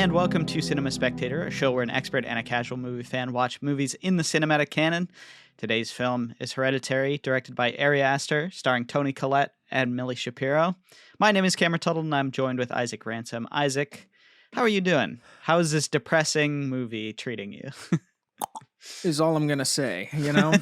and welcome to Cinema Spectator, a show where an expert and a casual movie fan watch movies in the cinematic canon. Today's film is Hereditary, directed by Aster, starring Toni Collette and Millie Shapiro. My name is Cameron Tuttle, and I'm joined with Isaac Ransom. Isaac, how are you doing? How is this depressing movie treating you? Is all I'm gonna say, you know.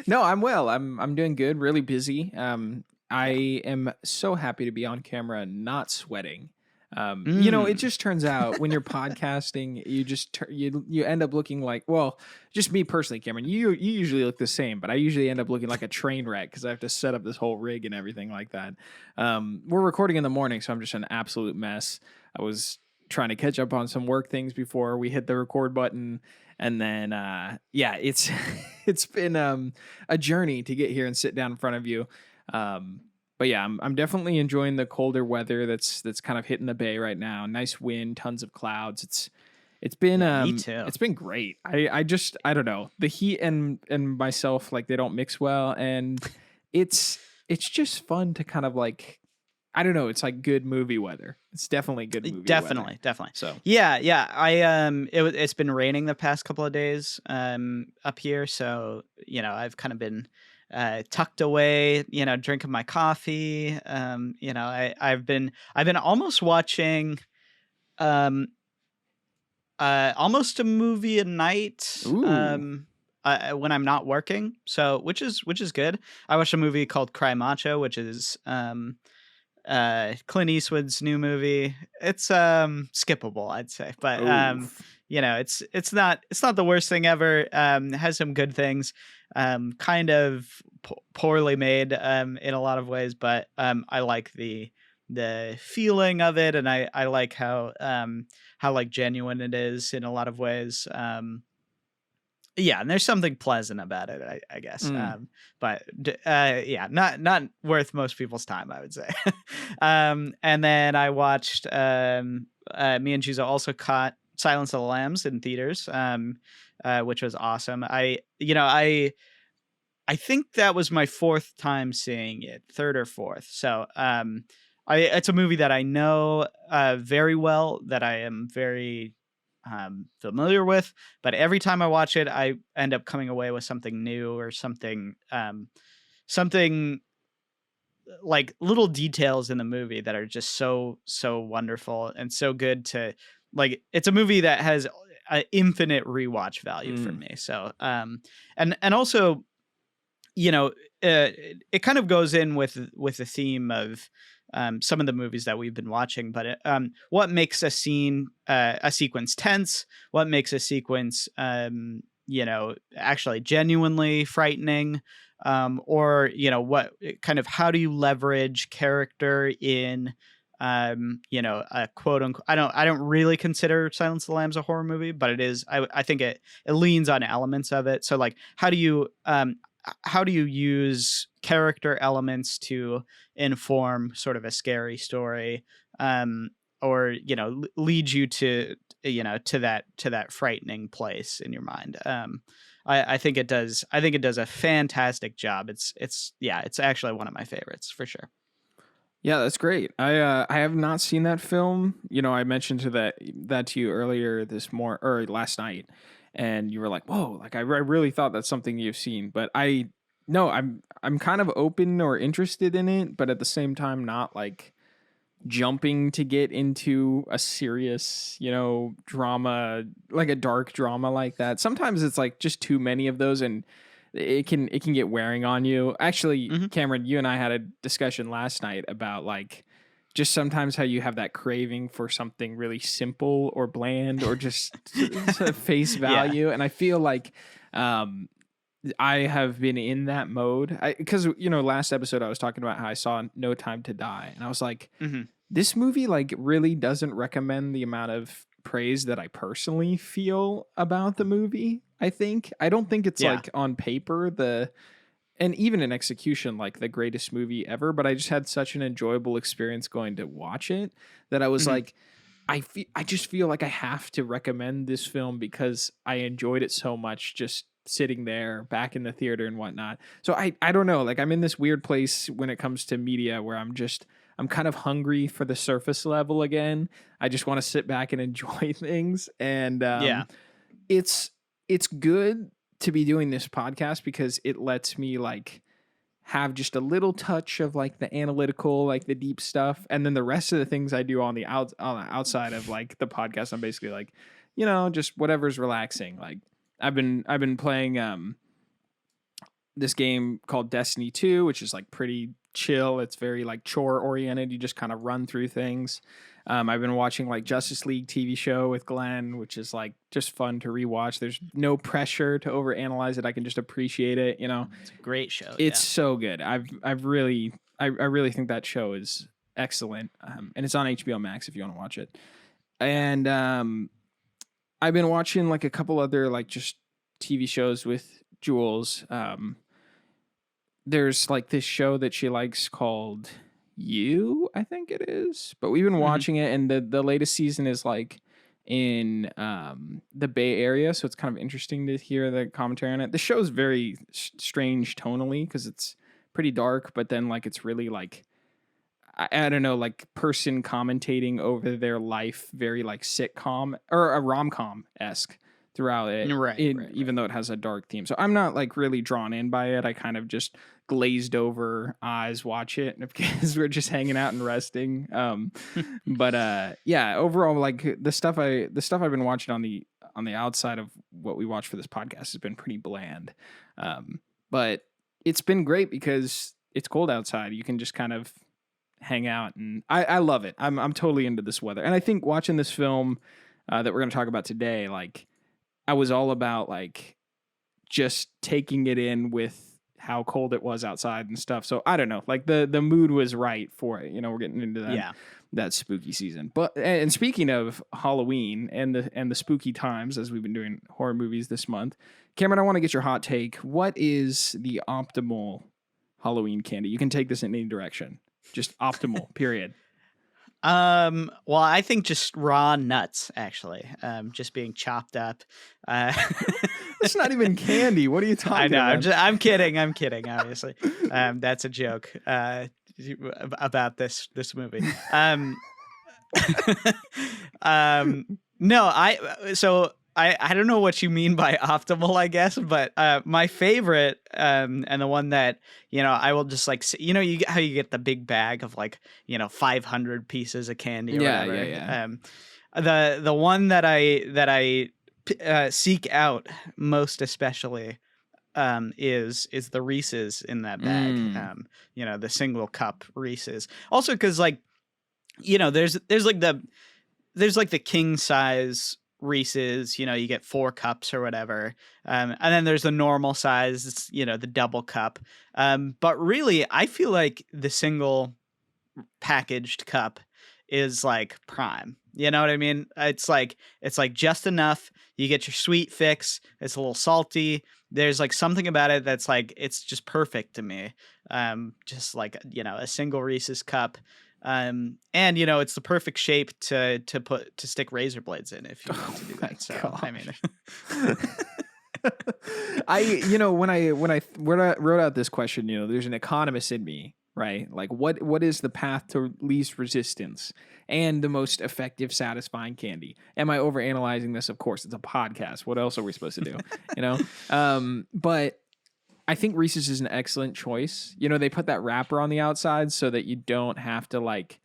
No, I'm well. I'm doing good. Really busy. I am so happy to be on camera, not sweating. It just turns out when you're podcasting, you end up looking like, well, just me personally, Cameron. You usually look the same, but I usually end up looking like a train wreck because I have to set up this whole rig and everything like that. We're recording in the morning, so I'm just an absolute mess. I was trying to catch up on some work things before we hit the record button, and then it's it's been a journey to get here and sit down in front of you. But yeah, I'm definitely enjoying the colder weather that's kind of hitting the bay right now. Nice wind, tons of clouds. It's been me too. It's been great. I don't know. The heat and myself, like, they don't mix well, and it's just fun to kind of, like, I don't know, it's like good movie weather. It's definitely good movie weather. Definitely. So yeah. It's been raining the past couple of days up here, so I've kind of been tucked away, drinking my coffee. I've been almost watching almost a movie a night. Ooh. When I'm not working, so which is good. I watched a movie called Cry Macho, which is Clint Eastwood's new movie. It's skippable, I'd say, but Oof. it's not the worst thing ever. It has some good things, kind of poorly made in a lot of ways, but I like the feeling of it, and I like how like genuine it is in a lot of ways. Yeah, and there's something pleasant about it, I guess. Not worth most people's time, I would say. And then I watched, me and Juzo also caught Silence of the Lambs in theaters, which was awesome. I think that was my fourth time seeing it, third or fourth. So it's a movie that I know very well, that I am very familiar with, but every time I watch it, I end up coming away with something new, or something like little details in the movie that are just so wonderful and so good to, like, it's a movie that has an infinite rewatch value for me. So and also, it kind of goes in with the theme of some of the movies that we've been watching, but what makes a sequence tense, what makes a sequence actually genuinely frightening, or what kind of, how do you leverage character in a quote unquote, I don't really consider Silence of the Lambs a horror movie, but it is. I think it leans on elements of it. So, like, how do you use character elements to inform sort of a scary story, or lead you to that frightening place in your mind? I think it does a fantastic job. It's actually one of my favorites for sure. Yeah, that's great. I have not seen that film. I mentioned that to you earlier or last night, and you were like, "Whoa!" Like, I really thought that's something you've seen, but I'm kind of open or interested in it, but at the same time, not like jumping to get into a serious, drama, like a dark drama like that. Sometimes it's like just too many of those, and it can get wearing on you. Actually, Cameron, you and I had a discussion last night about, like, just sometimes how you have that craving for something really simple or bland or just face value. Yeah. And I feel like I have been in that mode because, last episode I was talking about how I saw No Time to Die, and I was like, this movie, like, really doesn't recommend the amount of praise that I personally feel about the movie. I don't think it's like on paper and even in execution, like, the greatest movie ever, but I just had such an enjoyable experience going to watch it that I was like, I just feel like I have to recommend this film because I enjoyed it so much just sitting there back in the theater and whatnot. So I don't know, like, I'm in this weird place when it comes to media where I'm kind of hungry for the surface level again. I just want to sit back and enjoy things. And Yeah. it's good to be doing this podcast because it lets me like have just a little touch of like the analytical, like the deep stuff, and then the rest of the things I do on the outside of like the podcast, I'm basically like, just whatever's relaxing. Like I've been playing this game called Destiny 2, which is like pretty chill. It's very like chore oriented. You just kind of run through things. I've been watching like Justice League TV show with Glenn, which is like just fun to rewatch. There's no pressure to overanalyze it. I can just appreciate it. It's a great show. It's so good. I really think that show is excellent. And it's on HBO Max if you want to watch it. And I've been watching like a couple other like just TV shows with Jules. There's like this show that she likes called You, I think it is. But we've been watching it, and the latest season is like in the Bay Area, so it's kind of interesting to hear the commentary on it. The show's very strange tonally because it's pretty dark, but then like it's really like I don't know, like person commentating over their life, very like sitcom or a rom-com esque throughout it, even though it has a dark theme. So I'm not like really drawn in by it. I kind of just glazed over eyes watch it because we're just hanging out and resting. But yeah, overall, like the stuff I've been watching on the outside of what we watch for this podcast has been pretty bland. But it's been great because it's cold outside. You can just kind of hang out, and I love it. I'm totally into this weather. And I think watching this film that we're going to talk about today, like I was all about like just taking it in with how cold it was outside and stuff. So I don't know, like the mood was right for it. We're getting into that spooky season. But and speaking of Halloween and the spooky times, as we've been doing horror movies this month, Cameron, I want to get your hot take. What is the optimal Halloween candy? You can take this in any direction. Just optimal, period. Well, I think just raw nuts, actually, just being chopped up. It's not even candy. What are you talking about? I'm kidding. Obviously, that's a joke about this movie. No, I don't know what you mean by optimal, I guess, but my favorite and the one that I will just like you how you get the big bag of like 500 pieces of candy or whatever. Yeah. The one that I seek out most especially is the Reese's in that bag. The single cup Reese's. Also because like there's like the king size Reese's, you get 4 cups or whatever. And then there's the normal size, it's, the double cup. But really, I feel like the single packaged cup is like prime. You know what I mean? It's like just enough. You get your sweet fix. It's a little salty. There's like something about it that's like, it's just perfect to me. Just like, a single Reese's cup. And it's the perfect shape to stick razor blades in if you want to do that. So God. I mean, when I wrote out this question, there's an economist in me, right? Like what is the path to least resistance and the most effective, satisfying candy? Am I overanalyzing this? Of course, it's a podcast. What else are we supposed to do? But I think Reese's is an excellent choice. They put that wrapper on the outside so that you don't have to like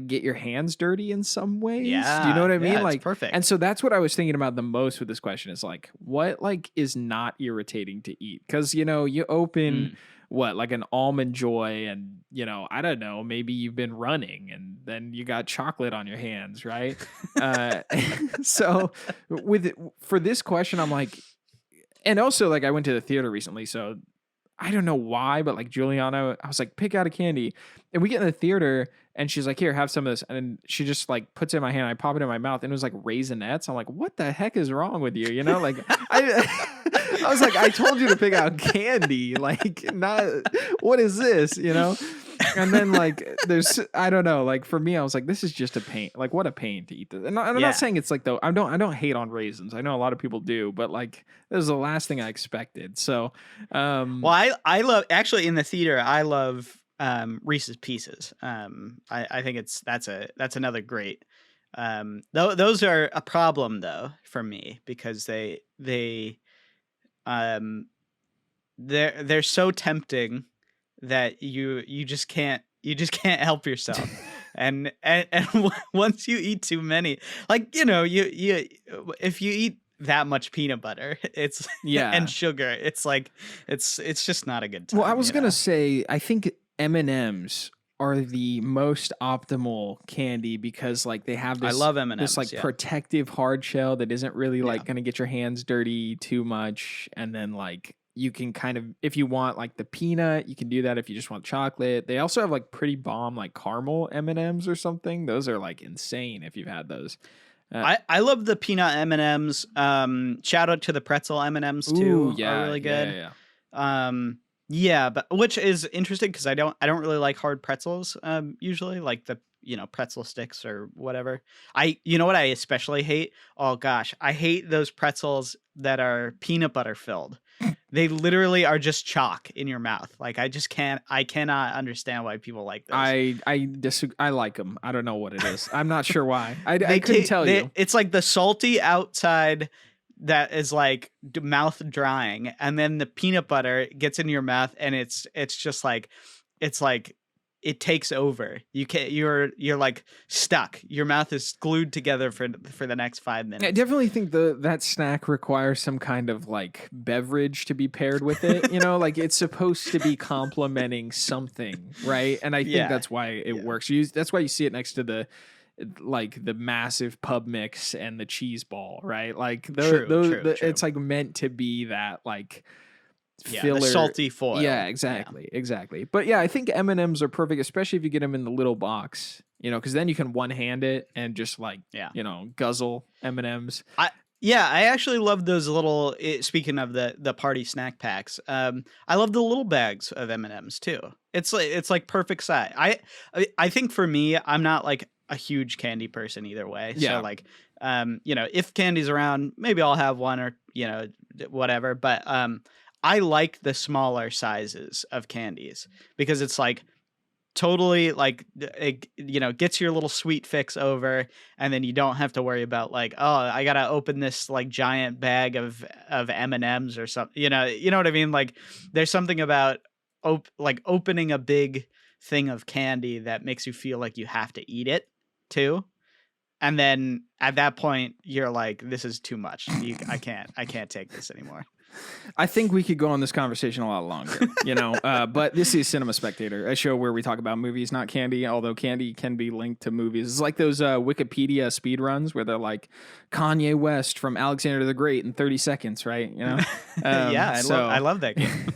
get your hands dirty in some ways. Yeah. Do you know what I mean? Like perfect. And so that's what I was thinking about the most with this question is like, what like is not irritating to eat? Because, you open like an Almond Joy and, I don't know, maybe you've been running and then you got chocolate on your hands, right? So for this question, I'm like, and also, like, I went to the theater recently, so I don't know why, but, like, Juliana, I was like, pick out a candy. And we get in the theater, and she's like, here, have some of this. And she just, like, puts it in my hand. I pop it in my mouth, and it was, like, Raisinets. I'm like, what the heck is wrong with you? Like, I was like, I told you to pick out candy. Like, not, what is this, And then, like, I don't know, like, for me, I was like, this is just a pain. Like, what a pain to eat this. And I'm not saying it's like, though, I don't hate on raisins. I know a lot of people do, but, like, this is the last thing I expected. So, well, I love, actually, in the theater, I love Reese's Pieces. I think that's another great. Those are a problem though for me because um they're so tempting that you just can't help yourself. And once you eat too many, like you if you eat that much peanut butter, it's and Yeah. sugar, it's like it's just not a good Well, I time, was gonna say, I think M&Ms are the most optimal candy because like they have I this love this M&Ms. like Yeah. protective hard shell that isn't really Yeah. like gonna get your hands dirty too much, and then like you can kind of, if you want like the peanut, you can do that. If you just want chocolate, they also have like pretty bomb like caramel M&Ms or something. Those are like insane if you've had those. I love the peanut M&Ms. Shout out to the pretzel M&Ms Ooh, too, are yeah, really yeah, yeah, good. yeah. Yeah, but which is interesting because I don't really like hard pretzels. Usually like the pretzel sticks or whatever. You know what I especially hate? Oh gosh, I hate those pretzels that are peanut butter filled. They literally are just chalk in your mouth. Like I cannot understand why people like those. I disagree. I like them. I don't know what it is. I'm not sure why. I They couldn't take tell they you. it's like the salty outside that is like mouth drying, and then the peanut butter gets in your mouth, and it's just like it's like it takes over. You're like stuck. Your mouth is glued together for the next 5 I minutes. definitely think that snack requires some kind of like beverage to be paired with it. You know, like it's supposed to be complementing something, right? And I think Yeah. that's why it Yeah. works. That's why you see it next to the massive pub mix and the cheese ball, right? Like True, true, it's true. like meant to be that like Yeah, the filler. salty Yeah, foil. Yeah. exactly. But yeah, I think M&Ms are perfect, especially if you get them in the little box, you know, because then you can one hand it and just like, Yeah. you know, guzzle M&Ms. I actually love those little. Speaking of the party snack packs, I love the little bags of M&Ms too. It's like perfect size. I think for me, I'm not like a huge candy person either way. So Yeah. like, if candy's around, maybe I'll have one or whatever. But I like the smaller sizes of candies because it's like totally like it, gets your little sweet fix over, and then you don't have to worry about like, oh, I gotta open this like giant bag of M&Ms or something, you know what I mean, like there's something about like opening a big thing of candy that makes you feel like you have to eat it too, and then at that point you're like, this is too much. I can't take this anymore. I think we could go on this conversation a lot longer, you know, but this is Cinema Spectator, a show where we talk about movies, not candy, although candy can be linked to movies. It's like those Wikipedia speed runs where they're like Kanye West from Alexander the Great in 30 seconds, right? You know? Yeah, I So love that game.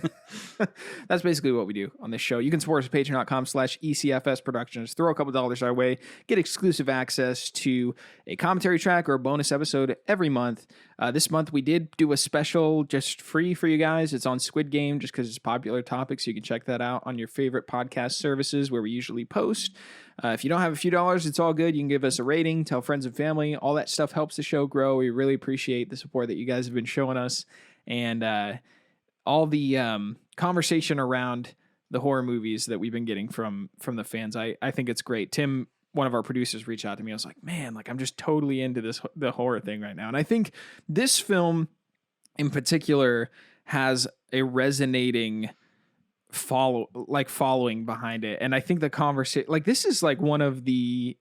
that's basically what we do on this show. You can support us at patreon.com/ECFS Productions. Throw a couple dollars our way. Get exclusive access to a commentary track or a bonus episode every month. This month we did do a special just free for you guys. It's on Squid Game just because it's a popular topic, so you can check that out on your favorite podcast services where we usually post. If you don't have a few dollars, it's all good. You can give us a rating, tell friends and family. All that stuff helps the show grow. We really appreciate the support that you guys have been showing us. And all the conversation around the horror movies that we've been getting from the fans. I think it's great. Tim, one of our producers, reached out to me. I was like, man, like I'm just totally into the horror thing right now. And I think this film in particular has a resonating following behind it. And I think the conversation, like this is like one of the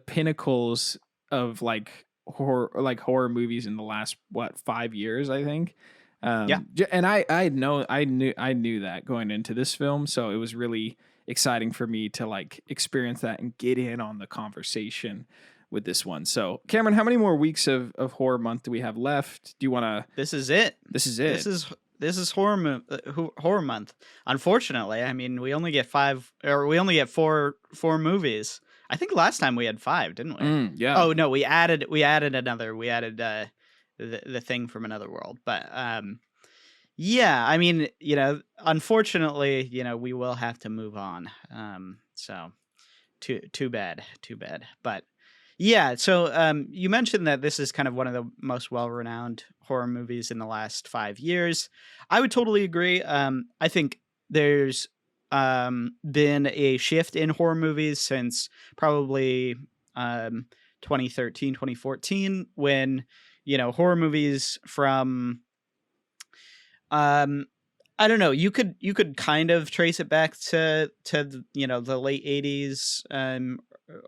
pinnacles of like horror movies in the last 5 years, I think. Yeah. And I knew that going into this film, so it was really exciting for me to like experience that and get in on the conversation with this one. So, Cameron, how many more weeks of horror month do we have left? Do you want to? This is it. This is it. This is horror month. Unfortunately, I mean, we only get four movies. I think last time we had 5, didn't we? Yeah. Oh no, we added another. We added the thing from another world. But yeah, I mean, unfortunately, we will have to move on. So too bad. But yeah, so you mentioned that this is kind of one of the most well-renowned horror movies in the last 5 years. I would totally agree. I think there's been a shift in horror movies since probably um 2013, 2014, when horror movies from um I don't know, you could kind of trace it back to the late 80s,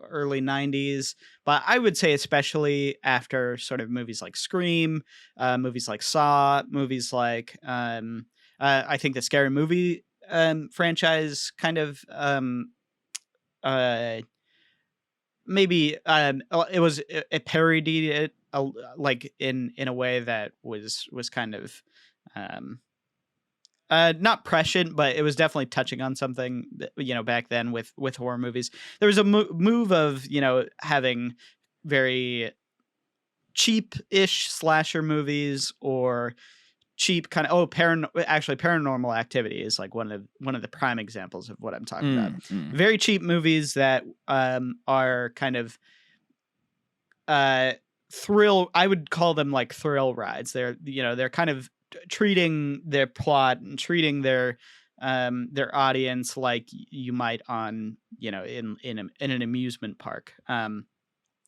early 90s, but I would say especially after sort of movies like Scream, movies like Saw, movies like I think the Scary Movie franchise kind of uh maybe it was it parodied it like in a way that was kind of um not prescient, but it was definitely touching on something that, back then with horror movies. There was a move of, having very cheap-ish slasher movies, or cheap kind of actually Paranormal Activity is like one of the prime examples of what I'm talking about. Mm. Very cheap movies that are kind of uh thrill, I would call them like thrill rides. They're kind of treating their plot and treating their audience like you might on in an amusement park.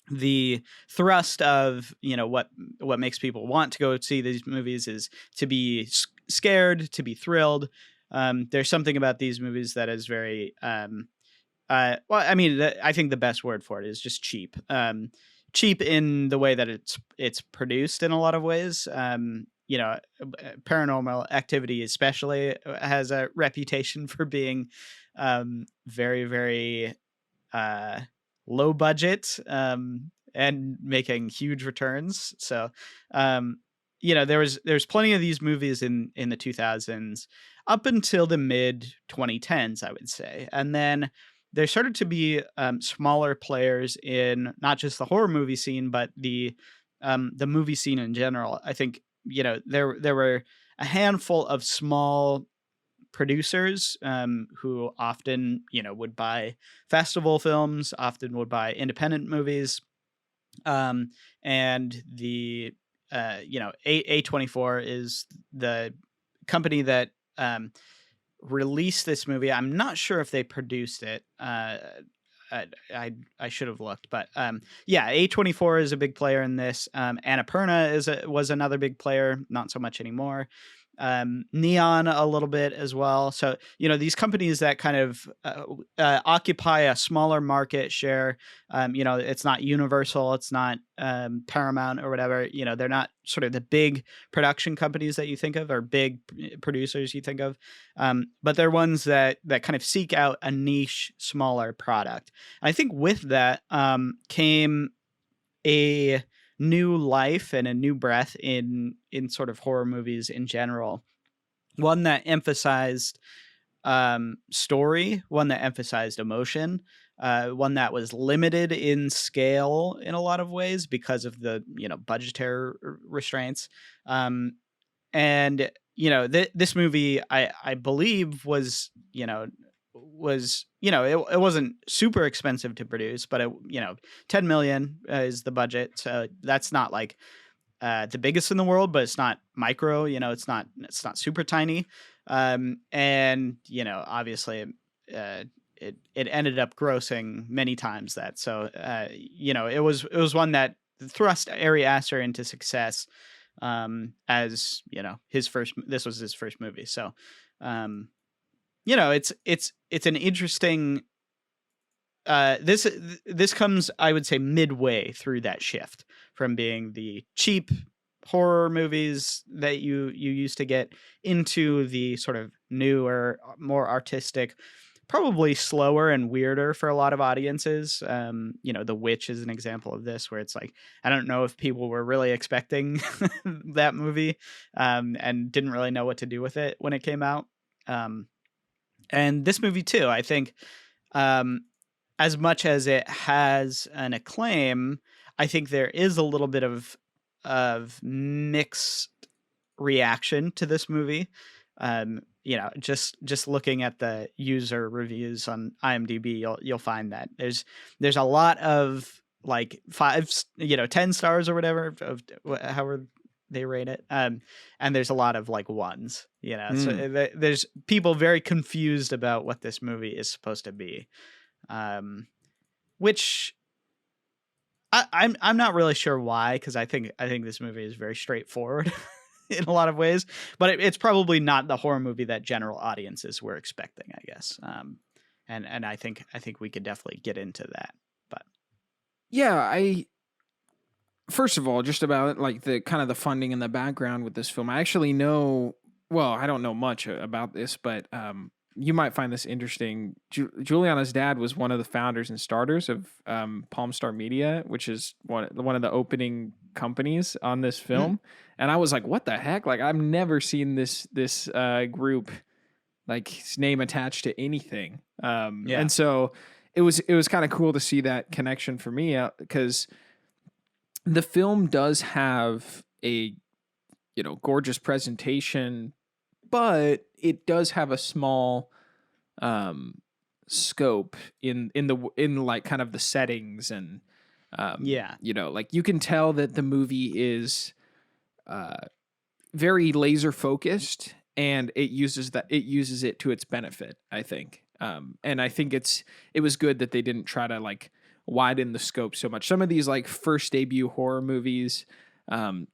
The thrust of what makes people want to go see these movies is to be scared, to be thrilled. There's something about these movies that is very well, I mean, I think the best word for it is just cheap. Cheap in the way that it's produced in a lot of ways. Paranormal Activity especially has a reputation for being very, very uh, low budget, and making huge returns. So, there's plenty of these movies in the 2000s up until the mid 2010s, I would say, and then there started to be smaller players in not just the horror movie scene, but the movie scene in general. I think there were a handful of small producers who often would buy festival films, often would buy independent movies, and the A24 is the company that released this movie. I'm not sure if they produced it. I should have looked, but yeah, A24 is a big player in this. Annapurna was another big player, not so much anymore. Neon a little bit as well. So these companies that kind of occupy a smaller market share. It's not Universal, it's not Paramount or whatever. They're not sort of the big production companies that you think of, or big producers you think of, but they're ones that kind of seek out a niche, smaller product. I think with that came a new life and a new breath in sort of horror movies in general. One that emphasized story, one that emphasized emotion, one that was limited in scale in a lot of ways because of the budgetary restraints. And this movie, I believe, it wasn't super expensive to produce, but 10 million is the budget, so that's not like the biggest in the world, but it's not micro. It's not super tiny. And obviously, it ended up grossing many times that. So it was one that thrust Ari Aster into success, as his first. This was his first movie, so it's an interesting. This comes, I would say, midway through that shift from being the cheap horror movies that you used to get into the sort of newer, more artistic, probably slower and weirder for a lot of audiences. The Witch is an example of this, where it's like, I don't know if people were really expecting that movie, and didn't really know what to do with it when it came out. And this movie too, I think, as much as it has an acclaim, I think there is a little bit of mixed reaction to this movie. Just looking at the user reviews on IMDb, you'll find that there's a lot of like 10 stars or whatever, of however they rate it. And there's a lot of like ones, you know. So Mm. there's people very confused about what this movie is supposed to be, which I'm not really sure why, because I think this movie is very straightforward in a lot of ways, but it's probably not the horror movie that general audiences were expecting, I guess. And I think we could definitely get into that. But Yeah, I first of all, just about like the kind of the funding and the background with this film. I actually know, well, I don't know much about this, but you might find this interesting. Juliana's dad was one of the founders and starters of Palm Star Media, which is one of the opening companies on this mm, film. And I was like, what the heck? Like, I've never seen this group like his name attached to anything. yeah, And so it was kind of cool to see that connection for me, because the film does have a gorgeous presentation, but it does have a small scope in like kind of the settings, and yeah, like you can tell that the movie is very laser focused, and it uses it to its benefit, I think. And I think it was good that they didn't try to like widen the scope so much. Some of these like first debut horror movies,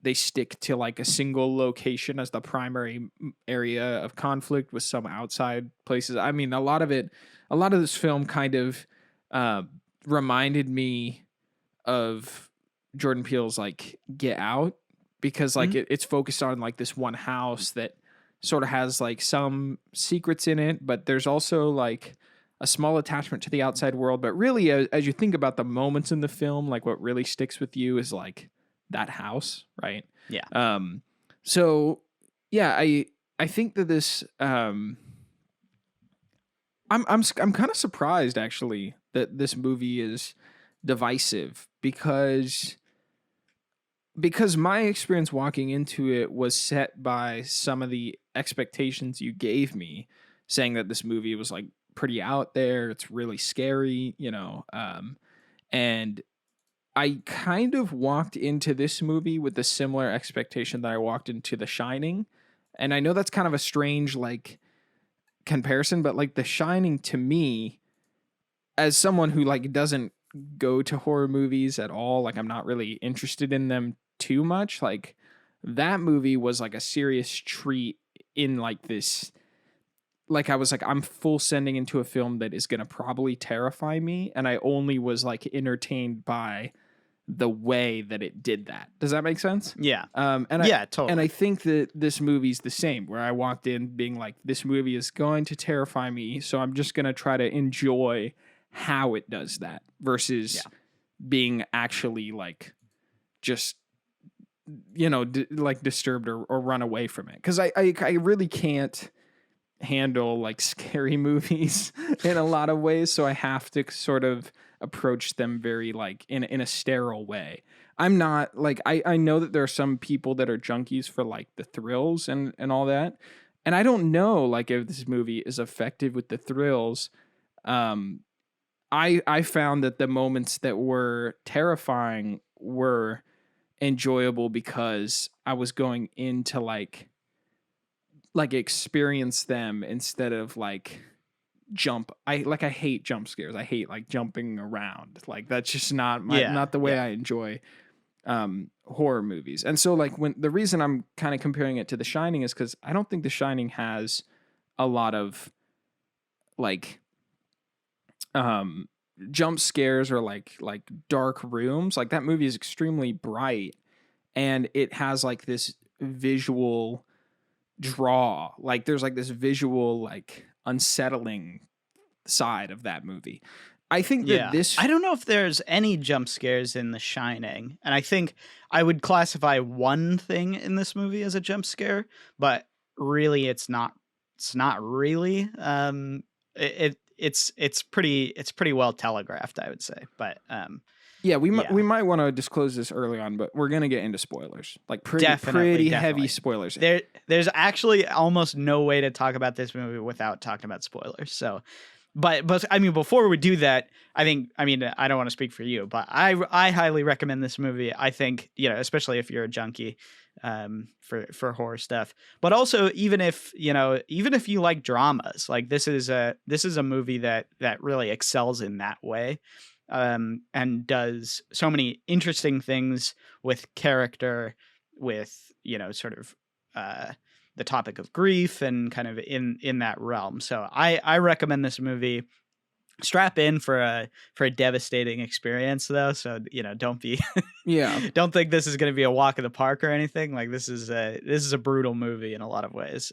they stick to like a single location as the primary area of conflict with some outside places. I mean, a lot of this film kind of reminded me of Jordan Peele's like Get Out, because like mm, it's focused on like this one house that sort of has like some secrets in it, but there's also like a small attachment to the outside world. But really, as you think about the moments in the film, like what really sticks with you is like that house, right? yeah, So yeah, I think that this I'm kind of surprised actually that this movie is divisive, because my experience walking into it was set by some of the expectations you gave me, saying that this movie was like pretty out there, it's really scary, and I kind of walked into this movie with a similar expectation that I walked into The Shining. And I know that's kind of a strange like comparison, but like The Shining to me, as someone who like doesn't go to horror movies at all, like I'm not really interested in them too much, like that movie was like a serious treat in like this, like I was like, I'm full sending into a film that is going to probably terrify me, and I only was like entertained by the way that it did that. Does that make sense? yeah, And yeah, I totally. think that this movie's the same, where I walked in being like, this movie is going to terrify me, so I'm just going to try to enjoy how it does that, Yeah, versus being actually like just like disturbed or run away from it, because I really can't handle like scary movies in a lot of ways, so I have to sort of approach them very like in a sterile way. I'm not like, I know that there are some people that are junkies for like the thrills and all that, and I don't know like if this movie is effective with the thrills. um I found that the moments that were terrifying were enjoyable because I was going into like experience them instead of like jump. I hate jump scares. I hate like jumping around. Like that's just yeah, not the way yeah, I enjoy horror movies. And so like when the reason I'm kind of comparing it to The Shining is cuz I don't think The Shining has a lot of like um jump scares or like dark rooms. Like that movie is extremely bright, and it has like this visual draw. Like there's like this visual like unsettling side of that movie. I think that yeah. this I don't know if there's any jump scares in The Shining, and I think I would classify one thing in this movie as a jump scare, but really, it's not. It's not really. It's pretty well telegraphed, I would say. But yeah, yeah, we might want to disclose this early on, but we're going to get into spoilers. Like definitely, pretty heavy definitely. spoilers. There's actually almost no way to talk about this movie without talking about spoilers. So but I mean, before we do that, I mean, I don't want to speak for you, but I highly recommend this movie. I think, you know, especially if you're a junkie, for horror stuff, but also even if, you know, even if you like dramas, like this is a movie that really excels in that way, and does so many interesting things with character, with, you know, sort of, the topic of grief and kind of in that realm. So I recommend this movie. Strap in for a devastating experience though. So, you know, don't be Yeah. don't think this is going to be a walk in the park or anything. Like this is a brutal movie in a lot of ways.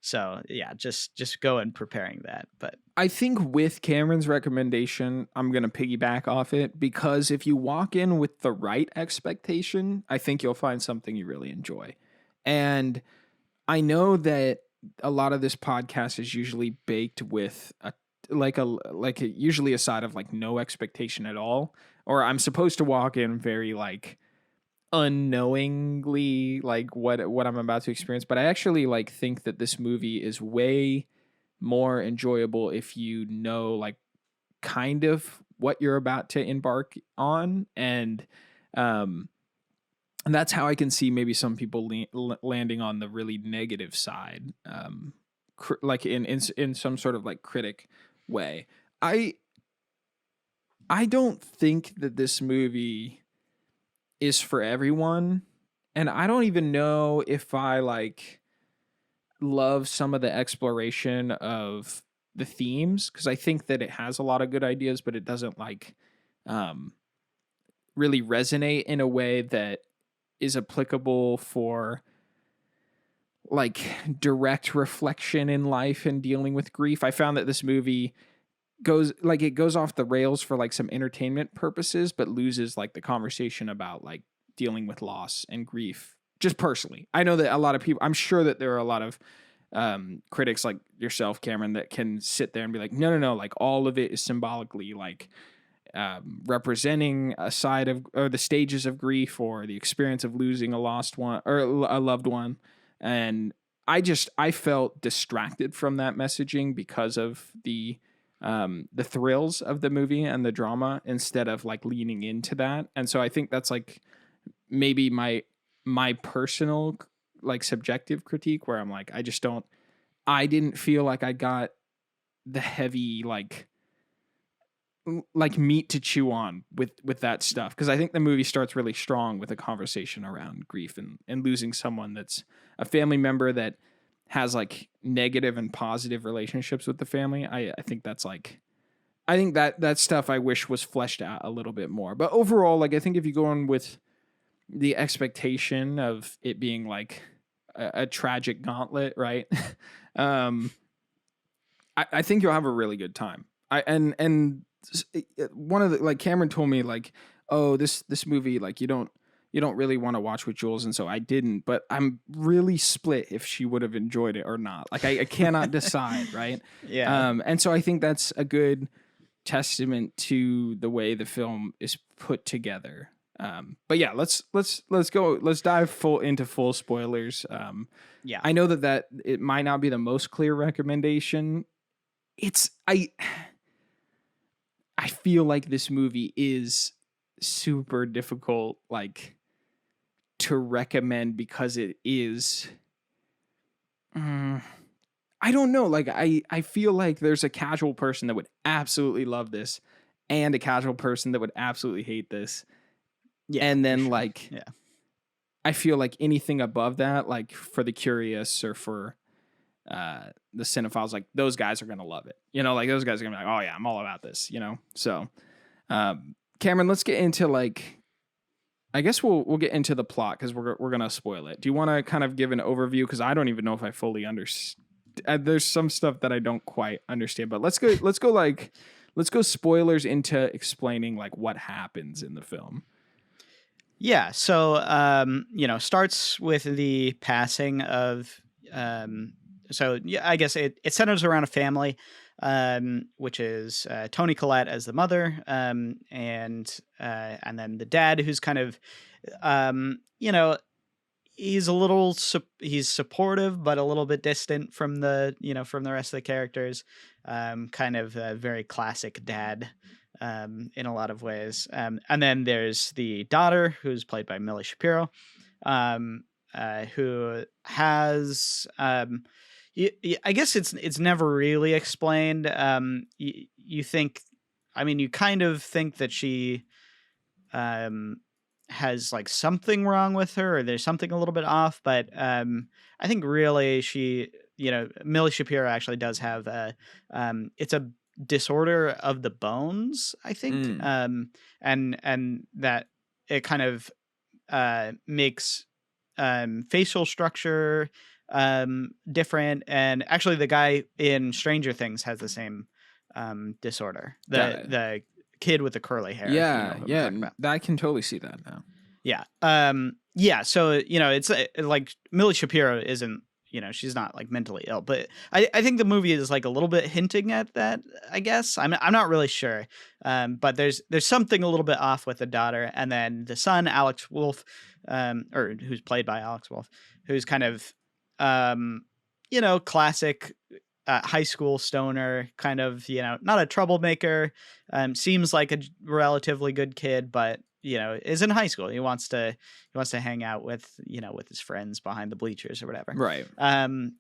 So yeah, just go in preparing that. But I think with Cameron's recommendation, I'm going to piggyback off it because if you walk in with the right expectation, I think you'll find something you really enjoy. And I know that a lot of this podcast is usually baked with usually a side of like no expectation at all, or I'm supposed to walk in very like unknowingly like what I'm about to experience, but I actually like think that this movie is way more enjoyable if you know like kind of what you're about to embark on. Um and that's how I can see maybe some people landing on the really negative side, like in some sort of like critic way. I i don't think that this movie is for everyone, and I don't even know if I like love some of the exploration of the themes, because I think that it has a lot of good ideas, but it doesn't like um, really resonate in a way that is applicable for like direct reflection in life and dealing with grief. I found that this movie goes off the rails for like some entertainment purposes, but loses like the conversation about like dealing with loss and grief. Just personally, I know that a lot of people, I'm sure that there are a lot of critics like yourself, Cameron, that can sit there and be like, no, like all of it is symbolically like representing a side of or the stages of grief or the experience of losing a lost one or a loved one. And I felt distracted from that messaging because of the thrills of the movie and the drama instead of like leaning into that. And so I think that's like maybe my personal like subjective critique, where I'm like, I didn't feel like I got the heavy like meat to chew on with that stuff, because I think the movie starts really strong with a conversation around grief and losing someone that's a family member that has like negative and positive relationships with the family. I think that's like, I think that stuff I wish was fleshed out a little bit more. But overall, like I think if you go on with the expectation of it being like a tragic gauntlet, right? um, I think you'll have a really good time. One of the like Cameron told me like, oh, this movie like you don't really want to watch with Jules, and so I didn't. But I'm really split if she would have enjoyed it or not. Like I cannot decide, right? yeah. And so I think that's a good testament to the way the film is put together. But yeah, let's go. Let's dive into full spoilers. Yeah. I know that it might not be the most clear recommendation. It's I feel like this movie is super difficult like to recommend because it is I don't know, like I feel like there's a casual person that would absolutely love this and a casual person that would absolutely hate this. Yeah. And then sure. like Yeah. I feel like anything above that, like for the curious or for the cinephiles, like those guys are gonna love it. You know, like those guys are gonna be like, oh yeah, I'm all about this, you know? So Cameron, let's get into like I guess we'll get into the plot because we're gonna spoil it. Do you want to kind of give an overview? Because I don't even know if I fully understand. There's some stuff that I don't quite understand, but let's go spoilers into explaining like what happens in the film. Yeah. So, you know, starts with the passing of, so yeah, I guess it centers around a family, which is Tony Collette as the mother, and then the dad, who's kind of, you know, he's a little he's supportive but a little bit distant from the from the rest of the characters. Kind of a very classic dad in a lot of ways. And then there's the daughter, who's played by Millie Shapiro, um, who has I guess it's never really explained. You think, I mean, you kind of think that she um has like something wrong with her, or there's something a little bit off, but I think really she, Millie Shapiro actually does have a it's a disorder of the bones, I think. Mm, And that it kind of makes facial structure different. And actually the guy in Stranger Things has the same disorder, got the it. kid with the curly hair, if you know Yeah, who I'm yeah, talking about. I can totally see that now. Yeah. Yeah. So, it's like Millie Shapiro isn't, she's not like mentally ill, but I think the movie is like a little bit hinting at that, I guess. I'm not really sure. But there's something a little bit off with the daughter. And then the son, Alex Wolf, or who's played by Alex Wolf, who's kind of, um, classic high school stoner, kind of, not a troublemaker. Seems like a relatively good kid, but is in high school. He wants to hang out with with his friends behind the bleachers or whatever. Right. And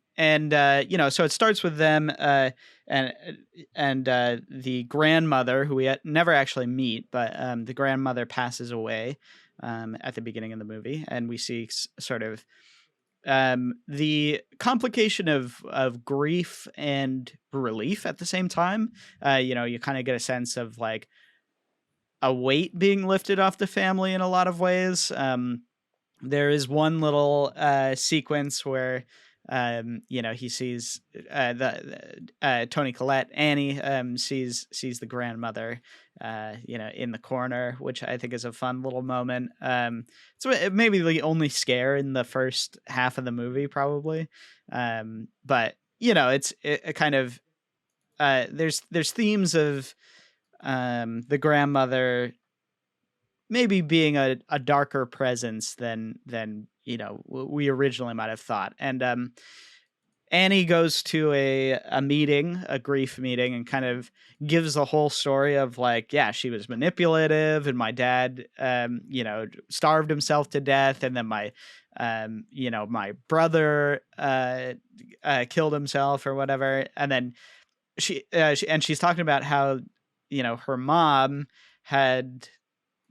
so it starts with them, and the grandmother, who we never actually meet, but the grandmother passes away at the beginning of the movie, and we see sort of the complication of grief and relief at the same time. You kind of get a sense of like a weight being lifted off the family in a lot of ways. There is one little sequence where he sees Tony Collette, Annie, sees the grandmother in the corner, which I think is a fun little moment. So it may be the only scare in the first half of the movie, probably. But it kind of there's themes of the grandmother maybe being a darker presence than we originally might have thought. And Annie goes to a meeting, a grief meeting, and kind of gives the whole story of like, yeah, she was manipulative, and my dad starved himself to death, and then my brother killed himself or whatever. And then she's talking about how her mom had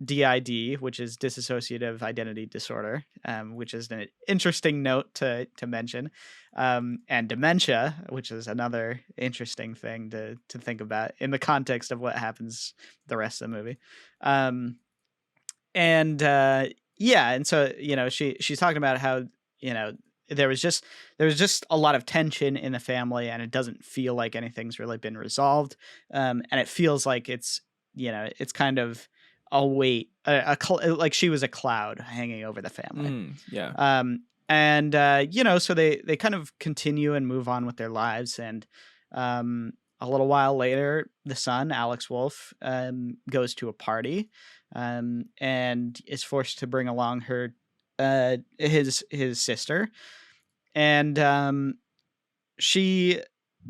DID, which is dissociative identity disorder, which is an interesting note to mention, and dementia, which is another interesting thing to think about in the context of what happens the rest of the movie. And yeah, and so she's talking about how there was just a lot of tension in the family, and it doesn't feel like anything's really been resolved, and it feels like it's kind of a weight, like she was a cloud hanging over the family. Yeah. And so they kind of continue and move on with their lives. And a little while later, the son, Alex Wolf, goes to a party, and is forced to bring along his sister. And she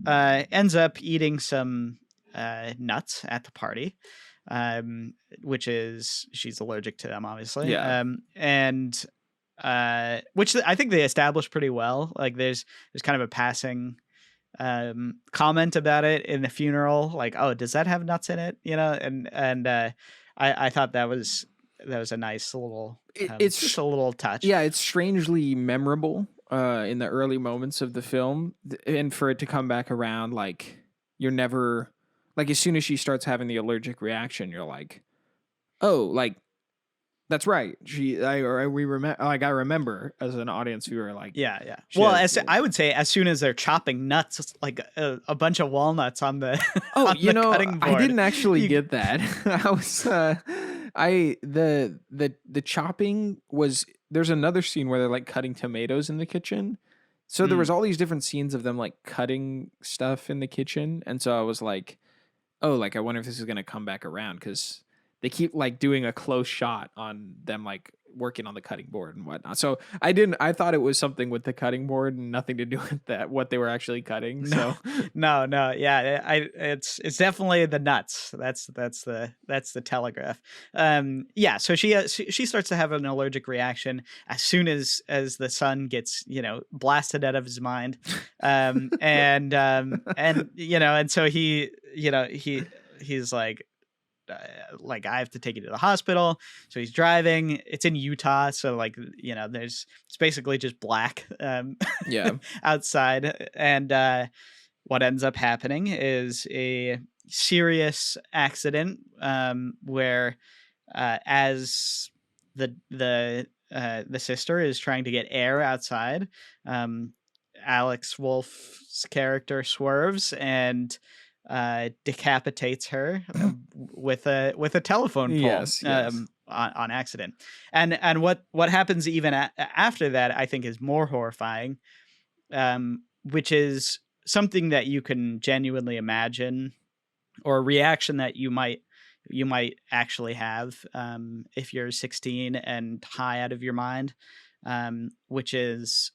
ends up eating some nuts at the party, which is, she's allergic to them, obviously. Yeah. And which I think they established pretty well. Like there's kind of a passing comment about it in the funeral, like, oh, does that have nuts in it? And I thought that was a nice little It's just a little touch. Yeah, it's strangely memorable in the early moments of the film, and for it to come back around, like, you're never, like, as soon as she starts having the allergic reaction, you're like, oh, like, that's right. I remember as an audience viewer, like, yeah. Well, I would say, as soon as they're chopping nuts, it's like a bunch of walnuts on the oh, on the cutting board. I didn't actually get that. I was the chopping was, there's another scene where they're like cutting tomatoes in the kitchen. So there was all these different scenes of them like cutting stuff in the kitchen, and so I was like, oh, like, I wonder if this is gonna come back around, because they keep like doing a close shot on them like working on the cutting board and whatnot. So I thought it was something with the cutting board and nothing to do with that, what they were actually cutting. No, So no. Yeah, it's definitely the nuts. That's the telegraph. Yeah. So she starts to have an allergic reaction as soon as the son gets blasted out of his mind, and and so he's like I have to take you to the hospital. So he's driving. It's in Utah, so it's basically just black yeah. outside, and what ends up happening is a serious accident where as the sister is trying to get air outside, um, Alex Wolf's character swerves and decapitates her with a telephone pole Yes, yes. on accident. And what happens even after that, I think, is more horrifying, which is something that you can genuinely imagine, or a reaction that you might actually have if you're 16 and high out of your mind, which is,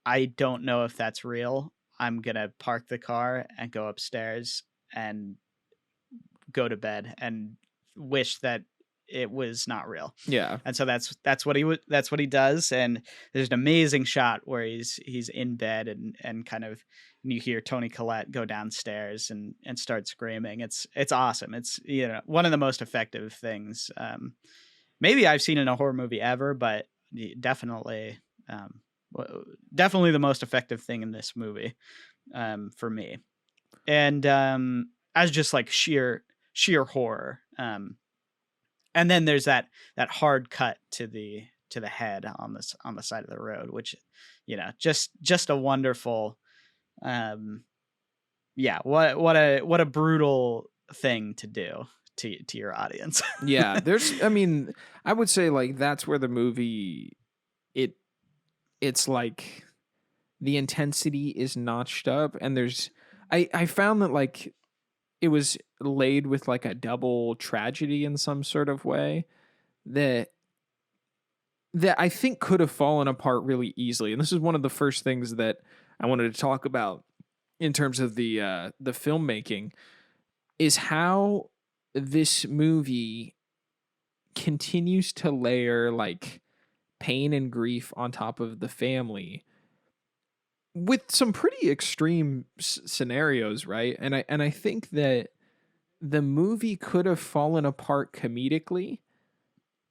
I don't know if that's real. I'm gonna park the car and go upstairs and go to bed and wish that it was not real. Yeah. And so that's what he does. And there's an amazing shot where he's in bed, and kind of, and you hear Toni Collette go downstairs and start screaming. It's awesome. It's one of the most effective things maybe I've seen in a horror movie ever, but definitely definitely the most effective thing in this movie for me. And as just like sheer horror. And then there's that hard cut to the head on the side of the road, which just a wonderful yeah, what a brutal thing to do to your audience. Yeah, I mean, I would say like that's where the movie it's like the intensity is notched up, and I found that like it was laid with like a double tragedy in some sort of way that I think could have fallen apart really easily. And this is one of the first things that I wanted to talk about in terms of the filmmaking, is how this movie continues to layer like pain and grief on top of the family with some pretty extreme scenarios, right? And I think that the movie could have fallen apart comedically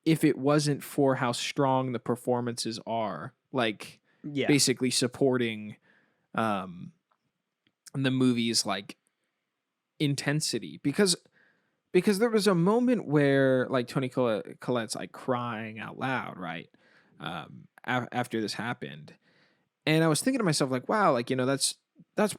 if it wasn't for how strong the performances are, like Yeah. basically supporting the movie's like intensity, because there was a moment where like Toni Collette's like crying out loud, right? After this happened. And I was thinking to myself, like, wow, like, that's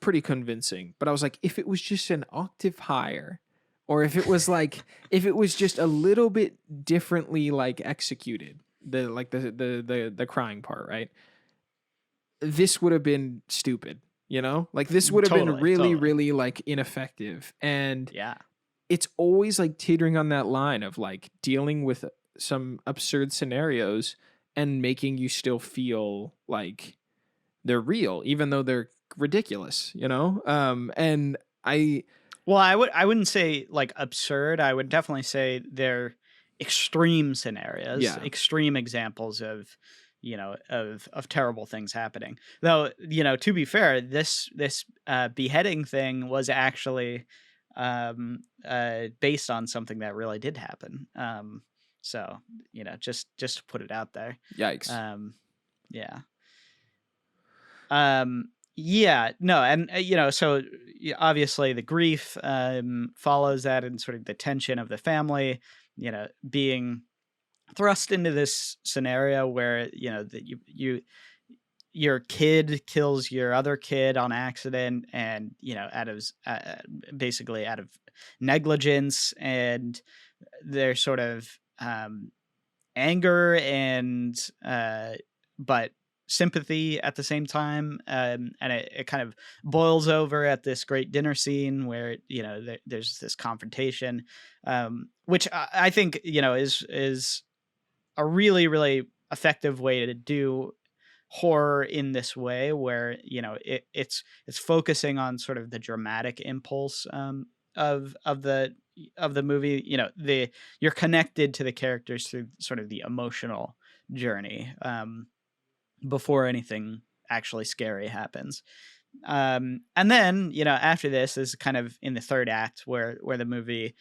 pretty convincing. But I was like, if it was just an octave higher, or if it was like, if it was just a little bit differently like executed, the crying part, right? This would have been stupid, Like this would have been really, really like ineffective. And yeah, it's always like teetering on that line of like dealing with some absurd scenarios and making you still feel like they're real, even though they're ridiculous, and I wouldn't say like absurd. I would definitely say they're extreme scenarios, Yeah. extreme examples of of terrible things happening. Though, to be fair, this beheading thing was actually based on something that really did happen. So, just to put it out there. Yikes. Yeah. Yeah, no, and so obviously the grief follows that, and sort of the tension of the family, being thrust into this scenario where that your kid kills your other kid on accident, and out of basically out of negligence, and there's sort of anger and but sympathy at the same time, and it kind of boils over at this great dinner scene where there's this confrontation, which I think is a really really effective way to do horror in this way, where it's focusing on sort of the dramatic impulse of the movie. The You're connected to the characters through sort of the emotional journey, before anything actually scary happens. And then after this is kind of in the third act, where the movie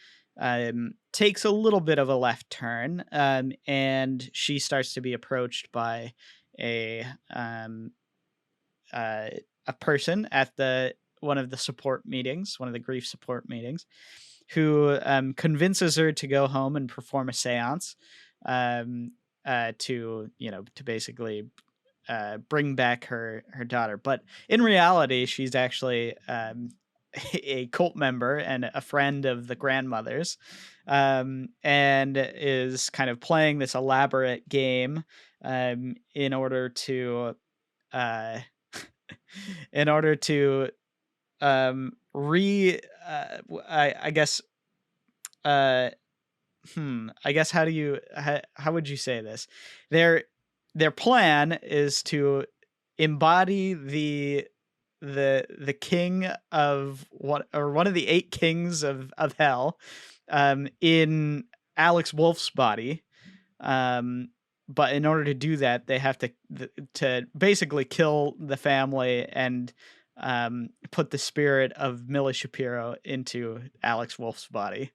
takes a little bit of a left turn, and she starts to be approached by a um, a person at the one of the support meetings, one of the grief support meetings, who convinces her to go home and perform a séance, um, to basically bring back her daughter. But in reality, she's actually a cult member and a friend of the grandmother's, and is kind of playing this elaborate game, in order to uh, in order to re I guess uh I guess how would you say this? Their their plan is to embody the king of what, or one of the eight kings of hell, in Alex Wolf's body. Um, but in order to do that, they have to basically kill the family and put the spirit of Millie Shapiro into Alex Wolf's body.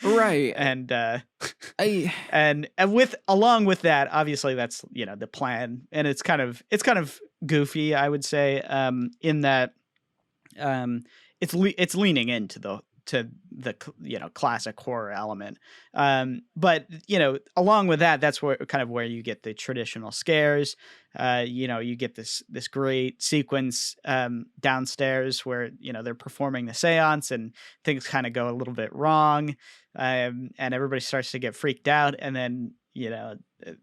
Right. and I and with along with that, obviously that's the plan, and it's kind of goofy, I would say, in that um it's leaning into the classic horror element, but along with that, that's where you get the traditional scares. You get this great sequence downstairs where they're performing the seance, and things kind of go a little bit wrong, and everybody starts to get freaked out, and then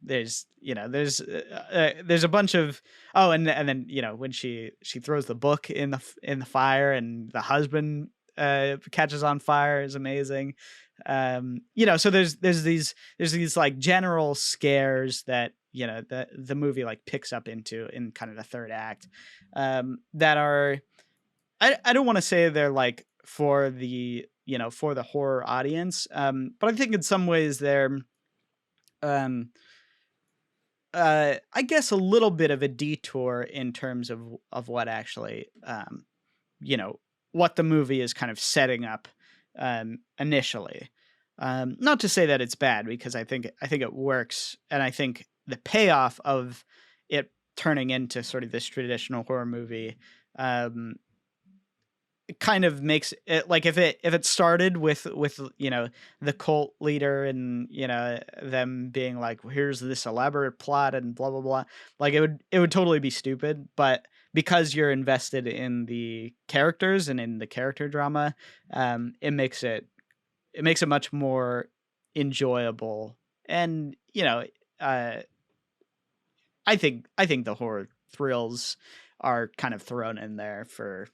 there's a bunch of, oh, and then when she throws the book in the fire, and the husband catches on fire, is amazing. So there's these like general scares that the movie like picks up into in kind of the third act, that are, I don't want to say they're like for the horror audience, but I think in some ways they're um I guess a little bit of a detour in terms of what actually, you know what the movie is kind of setting up initially. Not to say that it's bad, because I think it works, and I think the payoff of it turning into sort of this traditional horror movie, um, it kind of makes it like, if it started with the cult leader, and them being like, "Well, here's this elaborate plot and blah blah blah," like it would totally be stupid. But because you're invested in the characters and in the character drama, it makes it much more enjoyable. And uh I think the horror thrills are kind of thrown in there for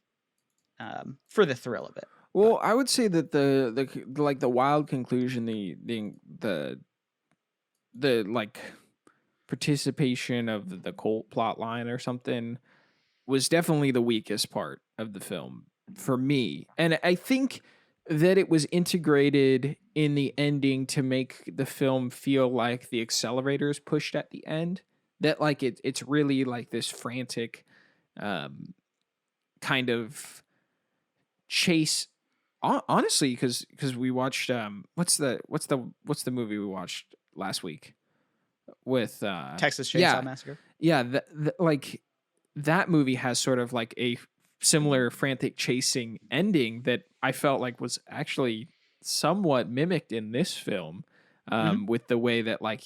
the thrill of it. But well, I would say that like the wild conclusion, the like participation of the cult plot line or something was definitely the weakest part of the film for me. And I think that it was integrated in the ending to make the film feel like the accelerators pushed at the end. That like it's really like this frantic um, kind of chase. Honestly, because we watched what's the movie we watched last week with Texas Chainsaw yeah, Massacre. yeah, like that movie has sort of like a similar frantic chasing ending that I felt like was actually somewhat mimicked in this film, Hmm. with the way that like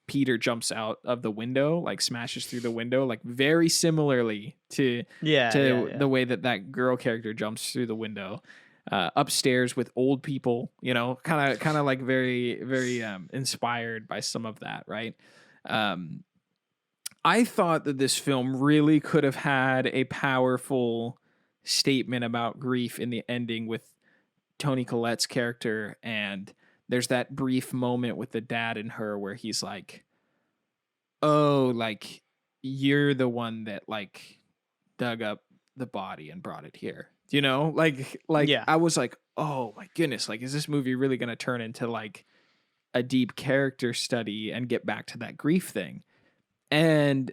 Peter jumps out of the window, like smashes through the window, like very similarly to Yeah, yeah, yeah. the way that that girl character jumps through the window. Upstairs with old people, kind of like very, very inspired by some of that, right? Um, I thought that this film really could have had a powerful statement about grief in the ending with Tony Collette's character and there's that brief moment with the dad and her where he's like, oh, like you're the one that like dug up the body and brought it here. You know, like Yeah. I was like, oh my goodness, like is this movie really going to turn into like a deep character study and get back to that grief thing? And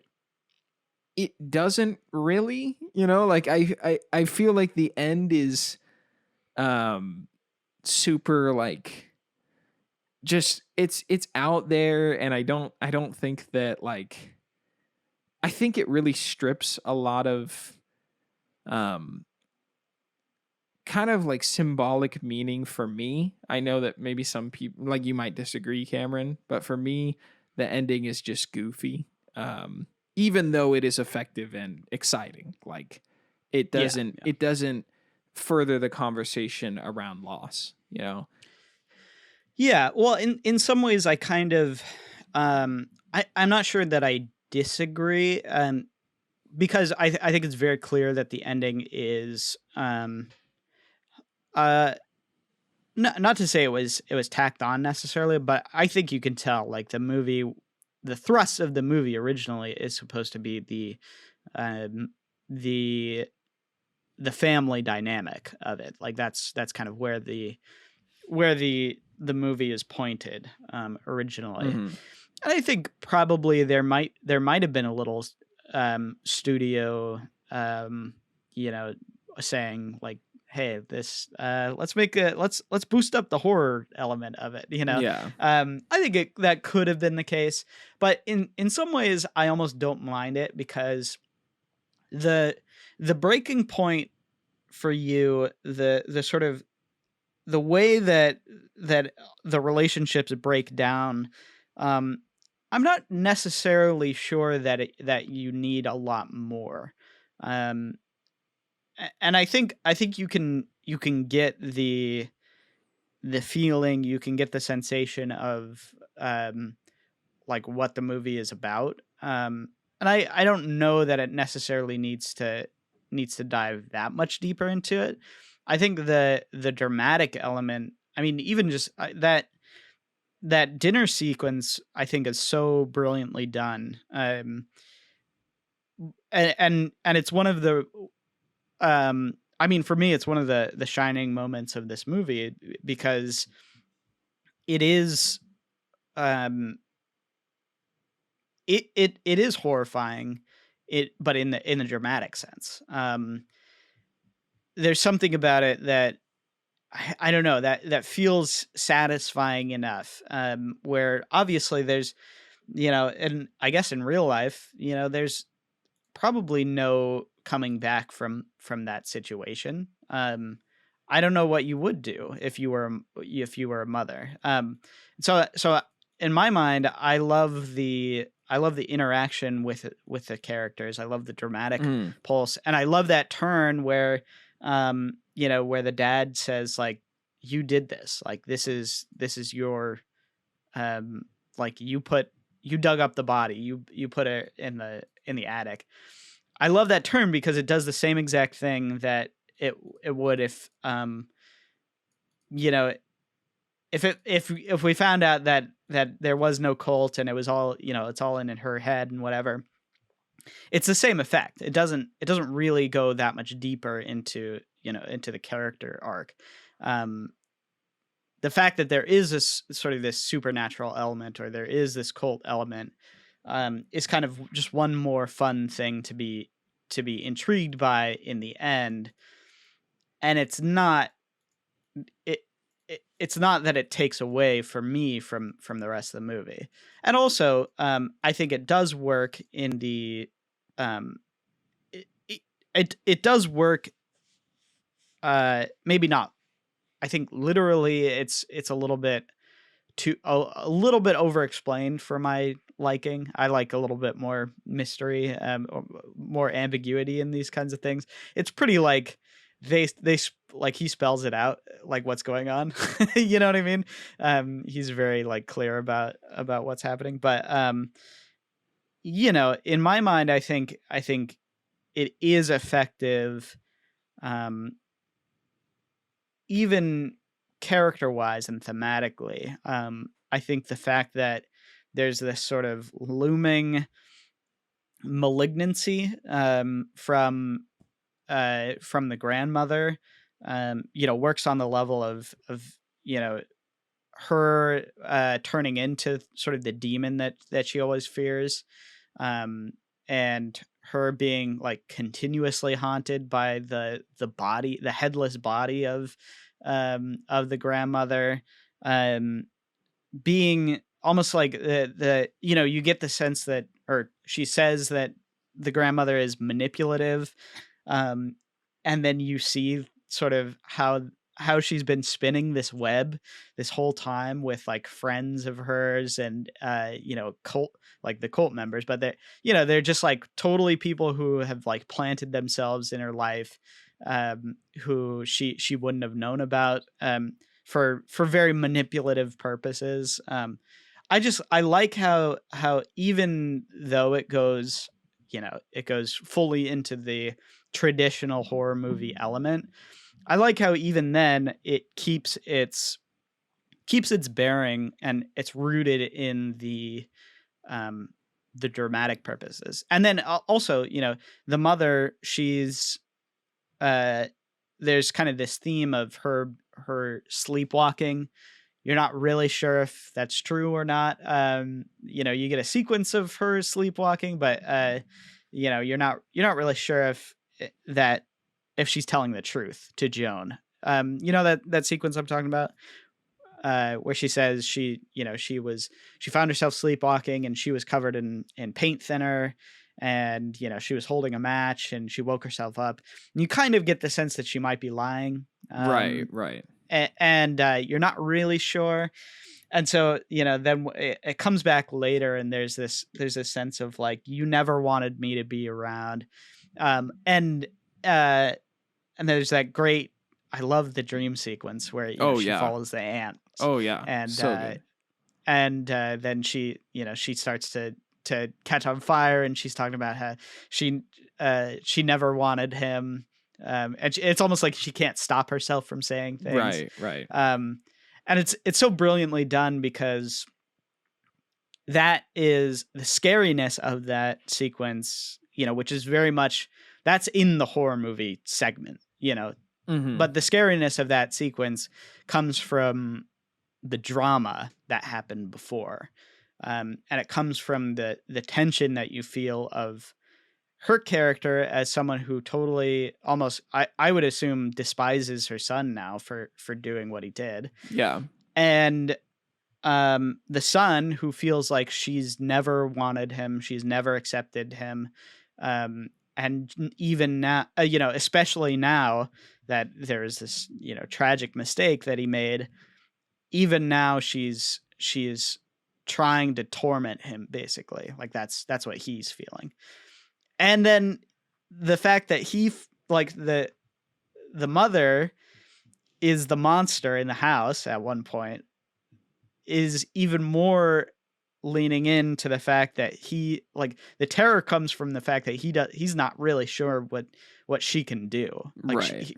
it doesn't really, you know, like I feel like the end is um super like just it's out there, and I don't think that like I think it really strips a lot of um kind of like symbolic meaning for me. I know that maybe some people like you might disagree, Cameron, but for me, the ending is just goofy. Even though it is effective and exciting, like it Yeah. doesn't Yeah. it doesn't further the conversation around loss. You know? Yeah. Well, in some ways, I kind of, I'm not sure that I disagree, because I think it's very clear that the ending is, uh, not to say it was tacked on necessarily, but I think you can tell like the thrust of the movie originally is supposed to be um, the the family dynamic of it. Like that's kind of where the movie is pointed, originally. Mm-hmm. And I think probably there might have been a little, studio, um, you know, saying like, "Hey, this let's boost up the horror element of it." Yeah. I think that could have been the case, but in some ways, I almost don't mind it because the the breaking point for you, the sort of the way that the relationships break down, um, I'm not necessarily sure that you need a lot more, um, and I think you can get the feeling, you can get the sensation of, like what the movie is about, and I don't know that it necessarily needs to dive that much deeper into it. I think the dramatic element, I mean, even just, that dinner sequence, I think is so brilliantly done. And it's one of the, I mean, for me, it's one of the shining moments of this movie because it is, um, it is horrifying, but in the dramatic sense. There's something about it that I don't know, that feels satisfying enough. Where obviously there's, and I guess in real life, there's probably no coming back from that situation. I don't know what you would do if you were a mother. So in my mind, I love the interaction with the characters. I love the dramatic Mm. pulse, and I love that turn where the dad says like, "You did this. Like this is your, um like you dug up the body. You put it in the attic." I love that term because it does the same exact thing that it would you know if we found out that there was no cult and it was all, it's all in her head and whatever. It's the same effect. It doesn't really go that much deeper into the character arc. Um the fact that there is this sort of this supernatural element, or there is this cult element, is kind of just one more fun thing to be intrigued by in the end. And it's not that it takes away from me from the rest of the movie. And also, I think it does work in the, um it it does work, maybe not, I think literally it's a little bit a little bit over explained for my liking. I like a little bit more mystery, or more ambiguity in these kinds of things. It's pretty like like he spells it out like what's going on. You know what I mean? He's very like clear about what's happening, but in my mind, I think it is effective, um even character-wise and thematically. I think the fact that there's this sort of looming malignancy from the grandmother, works on the level of you know her turning into sort of the demon that she always fears, um, and her being like continuously haunted by the headless body of the grandmother, um, being almost like the you get the sense that, or she says that the grandmother is manipulative, um, and then you see sort of how she's been spinning this web this whole time with like friends of hers and cult, like the cult members, but they're just like totally people who have like planted themselves in her life, who she wouldn't have known about, for very manipulative purposes. I like how even though it goes fully into the traditional horror movie element, I like how even then it keeps its bearing, and it's rooted in the dramatic purposes. And then also, the mother, she's there's kind of this theme of her sleepwalking. You're not really sure if that's true or not. You get a sequence of her sleepwalking, but you're not really sure if she's telling the truth to Joan. That sequence I'm talking about, where she says she found herself sleepwalking and she was covered in paint thinner, and she was holding a match and she woke herself up. And you kind of get the sense that she might be lying. Right. And you're not really sure. And so, then it comes back later, and there's this sense of like, you never wanted me to be around. And there's that great, I love the dream sequence where she follows the ants. Oh yeah. And so good. Then she starts to catch on fire, and she's talking about how she never wanted him. And it's almost like she can't stop herself from saying things. Right. And it's so brilliantly done, because that is the scariness of that sequence, which is very much, that's in the horror movie segment, Mm-hmm. but the scariness of that sequence comes from the drama that happened before. And it comes from the tension that you feel of her character as someone who totally, almost, I would assume, despises her son now for doing what he did. Yeah. And the son, who feels like she's never wanted him, she's never accepted him. And even now, especially now that there's this, tragic mistake that he made, even now she's trying to torment him, basically. Like that's what he's feeling. And then the fact that the mother is the monster in the house at one point is even more leaning into the fact that the terror comes from the fact that he's not really sure what she can do. Like, right.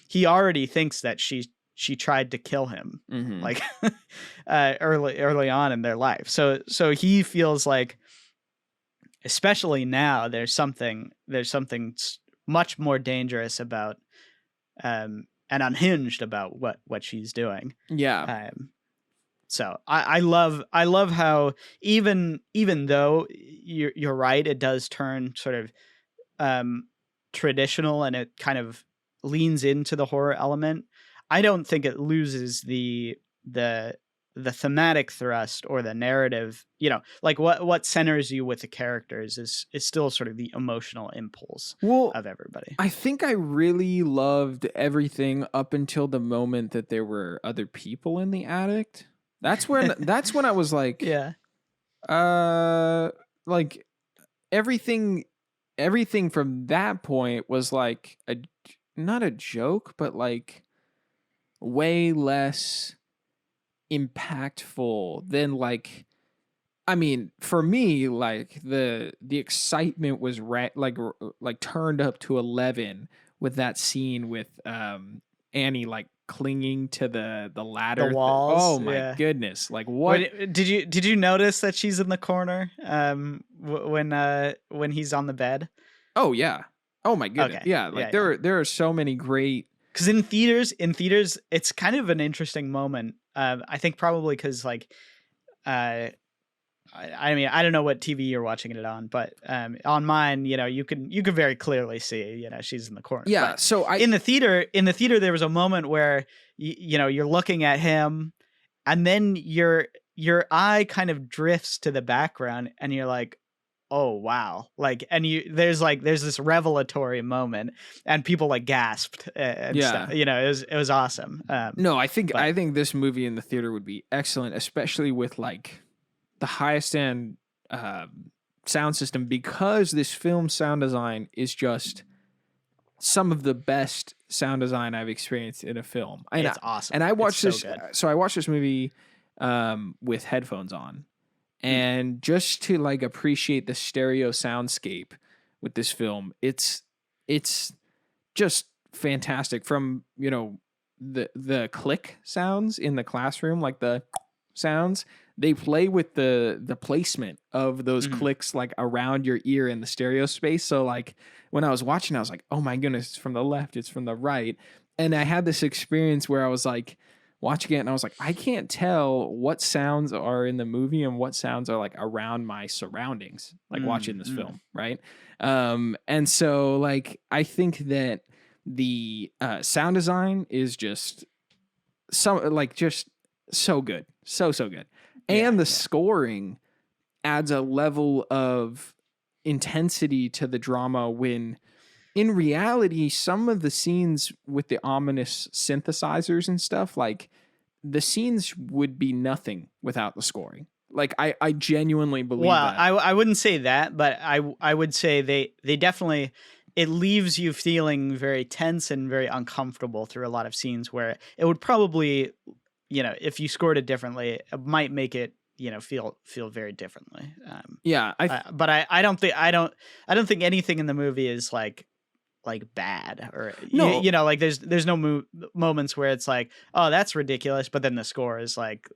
He already thinks that she tried to kill him, mm-hmm. like early on in their life. So he feels like, especially now, there's something much more dangerous about, and unhinged about what she's doing. Yeah. So I love how even though you're right, it does turn sort of traditional, and it kind of leans into the horror element. I don't think it loses the thematic thrust or the narrative. Like what centers you with the characters is still sort of the emotional impulse of everybody. I think I really loved everything up until the moment that there were other people in the attic. That's when I was like, yeah, like everything from that point was like not a joke, but like way less impactful than, like, I mean, for me, like the excitement was like turned up to 11 with that scene with Annie like clinging to the The ladder. walls, Oh my yeah. goodness! Like what? Did you notice that she's in the corner when he's on the bed? Oh yeah. Oh my goodness. Okay, Yeah. Like yeah, yeah. there are so many great. Because in theaters, it's kind of an interesting moment. I think probably because like, uh, I mean, I don't know what TV you're watching it on, but on mine, you can very clearly see, she's in the corner. Yeah. But So I in the theater, there was a moment where you're looking at him, and then your eye kind of drifts to the background, and you're like, oh wow, like, and there's this revelatory moment, and people like gasped and yeah. stuff. It was awesome. No, But I think this movie in the theater would be excellent, especially with like the highest end sound system, because this film sound design is just some of the best sound design I've experienced in a film. it's awesome. And I It's watched so this. good. So I watched this movie with headphones on, and just to like appreciate the stereo soundscape with this film, it's just fantastic. From the click sounds in the classroom, like the sounds, they play with the placement of those Mhm. clicks like around your ear in the stereo space. So like when I was watching, I was like, oh my goodness, it's from the left, it's from the right. And I had this experience where I was like watching it and I was like, I can't tell what sounds are in the movie and what sounds are like around my surroundings, like watching this film, right? And so like I think that the sound design is just just so good, so good. Yeah, And the yeah. scoring adds a level of intensity to the drama when in reality some of the scenes with the ominous synthesizers and stuff, like the scenes would be nothing without the scoring. Like I genuinely believe Well, that. I wouldn't say that, but I would say they definitely, it leaves you feeling very tense and very uncomfortable through a lot of scenes where it would probably, if you scored it differently, it might make it, feel very differently. Yeah, But I don't think anything in the movie is like bad, or no. like there's no moments where it's like, oh, that's ridiculous, but then the score is like,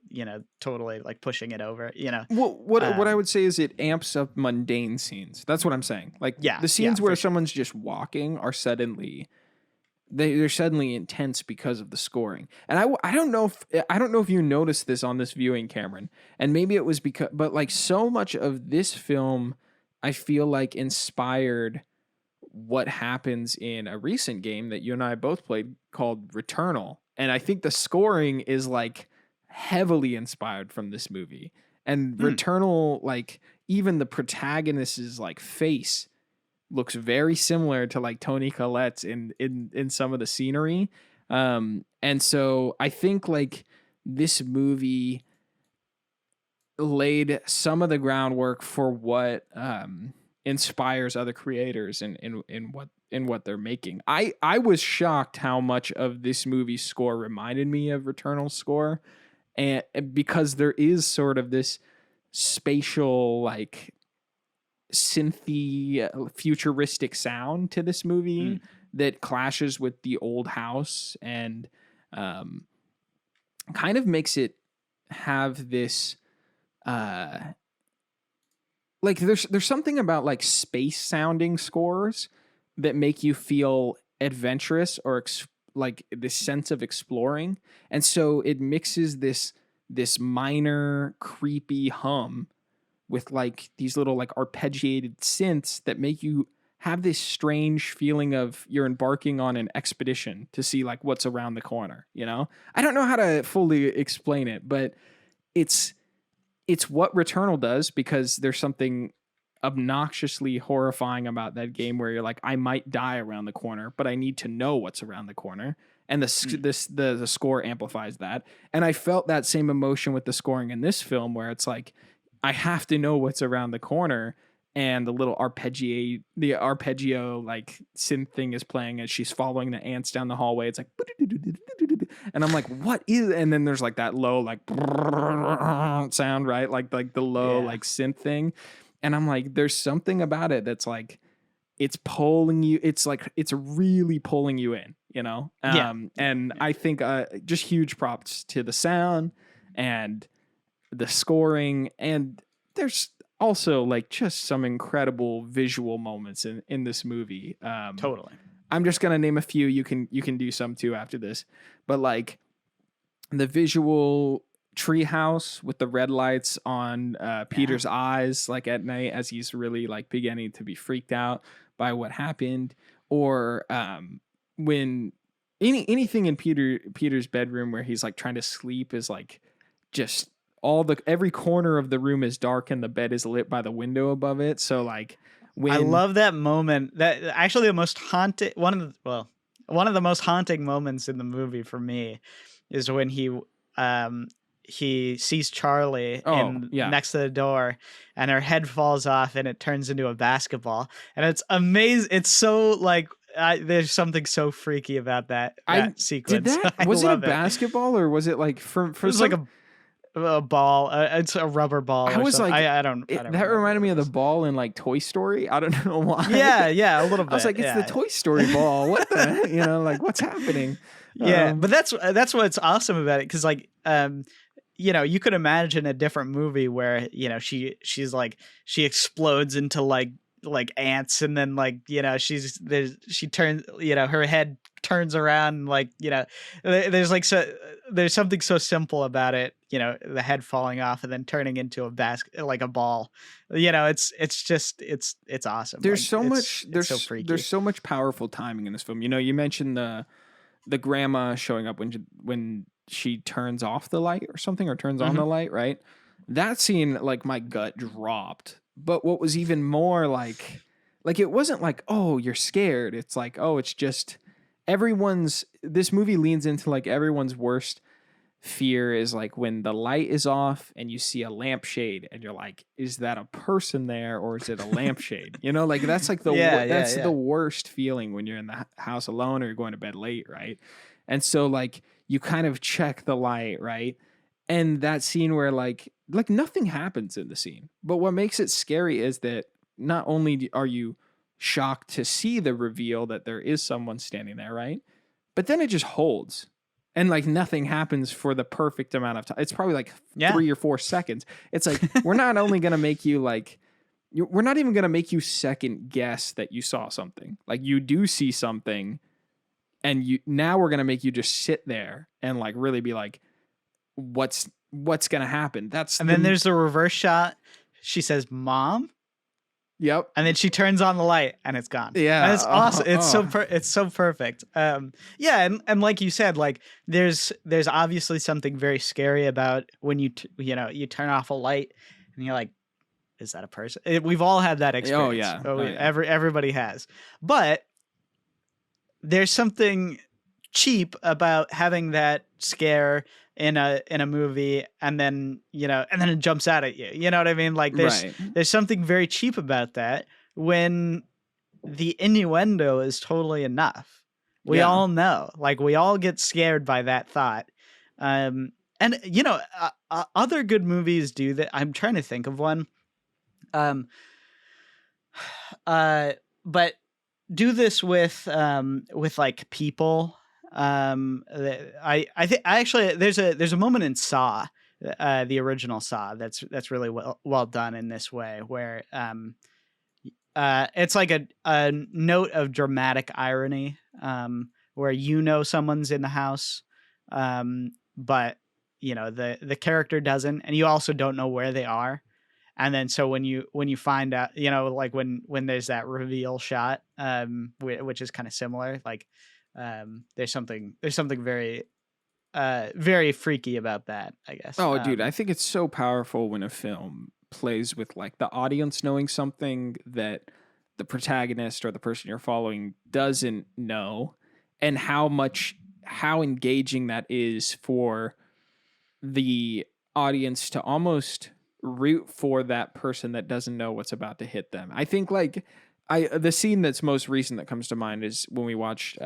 totally like pushing it over. What I Um, would say is it amps up mundane scenes. That's what I'm saying. Like yeah, the yeah, scenes for where sure. someone's just walking are suddenly they're suddenly intense because of the scoring. And I don't know if you noticed this on this viewing, Cameron. And maybe it was because, but like so much of this film, I feel like inspired what happens in a recent game that you and I both played called Returnal. And I think the scoring is like heavily inspired from this movie. And Hmm. Returnal, like even the protagonist's like face looks very similar to like Toni Collette's in some of the scenery. And so I think like this movie laid some of the groundwork for what inspires other creators in what they're making. I was shocked how much of this movie's score reminded me of Returnal's score, and because there is sort of this spatial like synthy futuristic sound to this movie that clashes with the old house and kind of makes it have this like there's something about like space sounding scores that make you feel adventurous or like this sense of exploring. And so it mixes this minor creepy hum with like these little like arpeggiated synths that make you have this strange feeling of you're embarking on an expedition to see like what's around the corner, you know? I don't know how to fully explain it, but it's what Returnal does, because there's something obnoxiously horrifying about that game where you're like, I might die around the corner, but I need to know what's around the corner. And the score amplifies that. And I felt that same emotion with the scoring in this film, where it's like, I have to know what's around the corner. And the little arpeggio like synth thing is playing as she's following the ants down the hallway. It's like, and I'm like, what is? And then there's like that low like sound, right? Like the low Yeah. like synth thing. And I'm like, there's something about it that's like it's pulling you. It's like it's really pulling you in, Yeah. And I think just huge props to the sound and the scoring, and there's also like just some incredible visual moments in this movie. Totally. I'm just gonna name a few. You can do some too after this, but like the visual treehouse with the red lights on Peter's eyes, like at night as he's really like beginning to be freaked out by what happened, or when anything in Peter's bedroom where he's like trying to sleep is like just every corner of the room is dark and the bed is lit by the window above it. So like when I love that moment. That actually the most haunted one of the most haunting moments in the movie for me is when he sees Charlie next to the door, and her head falls off and it turns into a basketball, and it's amazing. It's so like there's something so freaky about that sequence. Was it a basketball or was it like it was like a ball? It's a rubber ball. I was something. like, I don't. That reminded me of the ball in like Toy Story. I don't know why. Yeah, a little bit. I was like, it's the Toy Story ball. What the, like what's happening? Yeah, but that's what's awesome about it, because like you could imagine a different movie where she's like she explodes into like ants, and then like she turns her head turns around, and like there's like there's something so simple about it, the head falling off and then turning into a basket, like a ball. It's just it's awesome. There's like, so much it's so freaky. There's so much powerful timing in this film. You mentioned the grandma showing up when she turns off the light or something, or turns on the light, right? That scene, like my gut dropped. But what was even more like it wasn't like, oh, you're scared. It's like, oh, it's just this movie leans into like everyone's worst fear is like when the light is off and you see a lampshade and you're like, is that a person there or is it a lampshade? Like that's like the worst feeling when you're in the house alone or you're going to bed late, right? And so like you kind of check the light, right? And that scene where like nothing happens in the scene, but what makes it scary is that not only are you shocked to see the reveal that there is someone standing there, right? But then it just holds. And like nothing happens for the perfect amount of time. It's probably like 3 or 4 seconds. It's like, we're not only going to make you like, we're not even going to make you second guess that you saw something. Like you do see something, and now we're going to make you just sit there and like really be like, what's going to happen? Then there's the reverse shot. She says, "Mom." Yep. And then she turns on the light and it's gone. Yeah. And it's awesome. It's so perfect. Yeah. And like you said, like there's obviously something very scary about when you turn off a light and you're like, is that a person? We've all had that experience. Oh, yeah. Everybody has. But there's something cheap about having that scare in a movie, and then it jumps out at you. You know what I mean? Like there's something very cheap about that when the innuendo is totally enough. We all know, like we all get scared by that thought. And other good movies do that. I'm trying to think of one. But do this with like people. I think actually there's a moment in Saw, the original Saw, that's really well done in this way, where it's like a note of dramatic irony, where someone's in the house, but the character doesn't, and you also don't know where they are. And then so when you find out, like when there's that reveal shot, which is kind of similar, like there's something very very freaky about that, I guess. Oh, dude, I think it's so powerful when a film plays with like the audience knowing something that the protagonist or the person you're following doesn't know, and how engaging that is for the audience to almost root for that person that doesn't know what's about to hit them. I think like the scene that's most recent that comes to mind is when we watched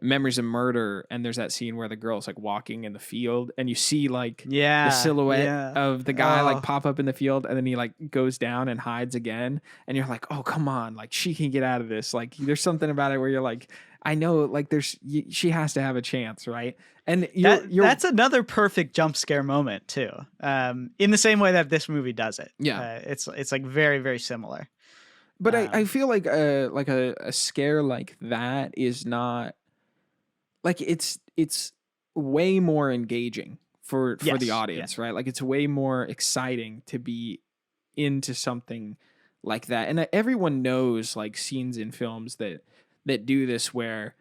Memories of Murder, and there's that scene where the girl's like walking in the field, and you see like the Yeah, silhouette yeah. of the guy like Oh, pop up in the field, and then he like goes down and hides again, and you're like, oh come on, like she can get out of this. Like there's something about it where you're like, I know, like she has to have a chance, right? And you're that's another perfect jump scare moment too. In the same way that this movie does it. yeah. It's like very, very similar. But I Um, feel like a scare like that is not like it's way more engaging for the yes, yeah, audience, right? Like it's way more exciting to be into something like that. And everyone knows like scenes in films that do this where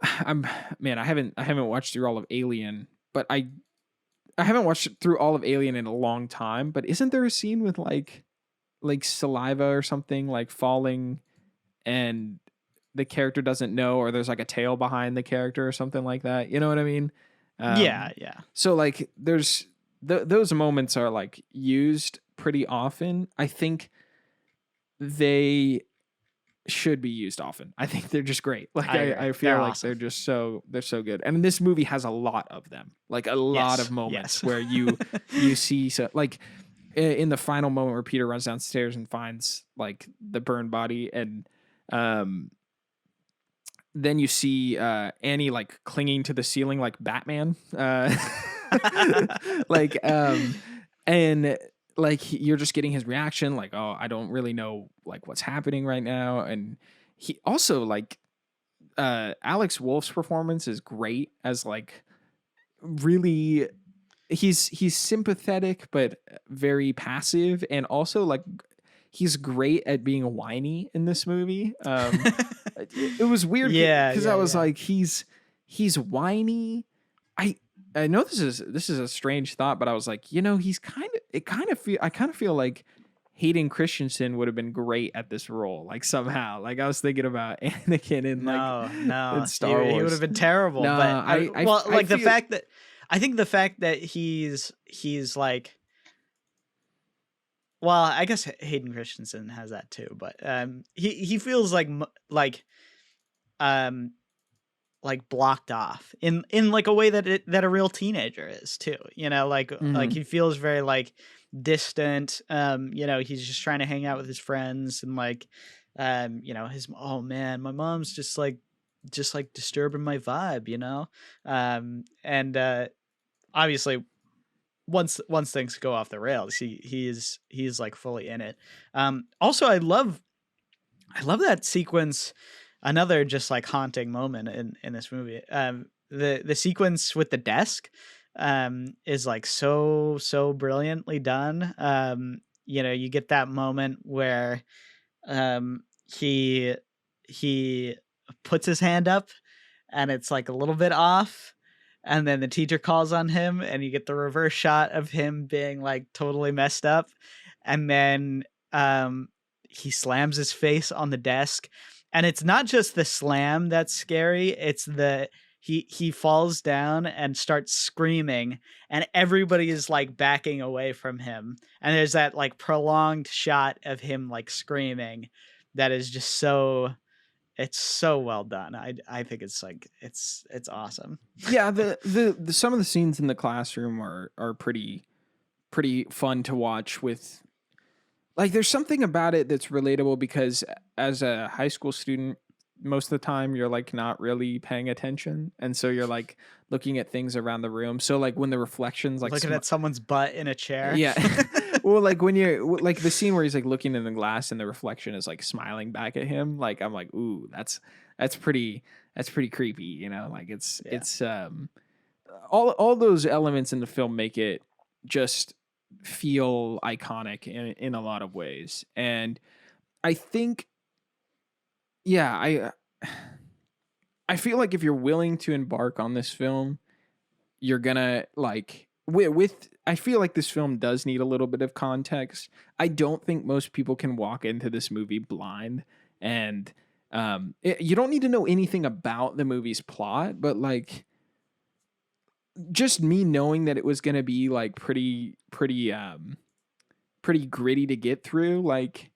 I'm man, I haven't watched through all of Alien, but I haven't watched through all of Alien in a long time, but isn't there a scene with like saliva or something like falling and the character doesn't know, or there's like a tail behind the character or something like that? You know what I mean? yeah, Um, yeah. so like there's those moments are like used pretty often. I think they should be used often. I think they're just great. Like I agree. I feel They're like awesome. they're so good. And this movie has a lot of them. Like a lot of Yes, moments yes. where you see so like in the final moment where Peter runs downstairs and finds like the burned body, and um then you see Annie like clinging to the ceiling like Batman. Like and like you're just getting his reaction like, oh, I don't really know like what's happening right now. And he also like Alex Wolff's performance is great as like really he's sympathetic but very passive, and also like he's great at being whiny in this movie. It was weird Yeah, because I yeah, was yeah. like, he's whiny. I I know this is a strange thought, but I was like, he's I kind of feel like Hayden Christensen would have been great at this role, like somehow. Like I was thinking about Anakin No, in no, Star he would have Wars. been terrible. But Nah, well, I like the feel fact that I think the fact that he's like, well, I guess Hayden Christensen has that too. But he feels like um blocked off in like a way that a real teenager is too. Like mhm. he feels very like distant. He's just trying to hang out with his friends and like his, oh man, my mom's just like disturbing my vibe, and obviously once things go off the rails, he's like fully in it. Also, I love that sequence. Another just like haunting moment in this movie. The sequence with the desk is like so brilliantly done. You get that moment where um he he puts his hand up and it's like a little bit off, and then the teacher calls on him and you get the reverse shot of him being like totally messed up, and then he slams his face on the desk, and it's not just the slam that's scary, it's the he falls down and starts screaming, and everybody is like backing away from him, and there's that like prolonged shot of him like screaming that is just it's so well done. I think it's like it's awesome. Yeah, the some of the scenes in the classroom are pretty fun to watch. With like there's something about it that's relatable because as a high school student, most of the time you're like not really paying attention, and so you're like looking at things around the room. So like when the reflections like Looking at someone's butt in a chair. yeah. Well, like when you're like the scene where he's like looking in the glass and the reflection is like smiling back at him, like I'm like, ooh, that's pretty creepy, like Yeah. it's all those elements in the film make it just feel iconic in a lot of ways. And I think yeah, I feel like if you're willing to embark on this film, you're gonna like with I feel like this film does need a little bit of context. I don't think most people can walk into this movie blind, and you don't need to know anything about the movie's plot, but like just me knowing that it was gonna be like pretty gritty to get through, like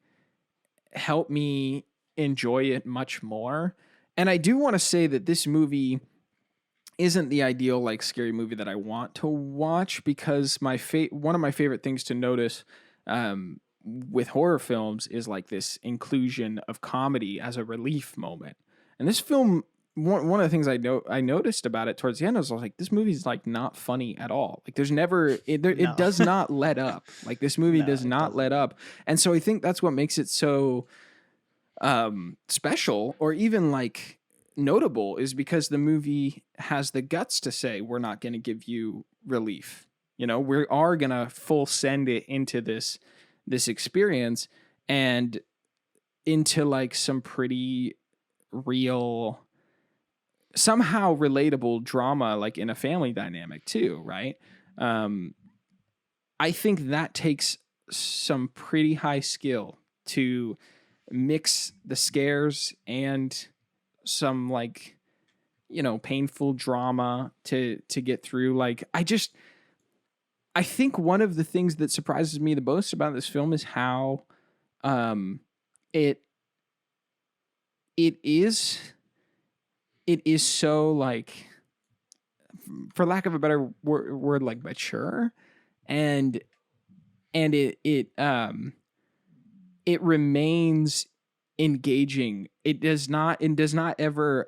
helped me enjoy it much more. And I do want to say that this movie isn't the ideal like scary movie that I want to watch, because one of my favorite things to notice with horror films is like this inclusion of comedy as a relief moment. And this film, one of the things I noticed about it towards the end was like, this movie's like not funny at all. Like there's never it No. does not let up. Like this movie No, does it not let doesn't. up. And so I think that's what makes it so special, or even like notable, is because the movie has the guts to say, we're not going to give you relief. You know, we are going to full send it into this experience, and into like some pretty real, somehow relatable drama, like in a family dynamic too, right? um I think that takes some pretty high skill to mix the scares and some like, you know, painful drama to get through. Like I think one of the things that surprises me the most about this film is how um it it is it is so like, for lack of a better word, like mature, and it remains engaging. It does not ever,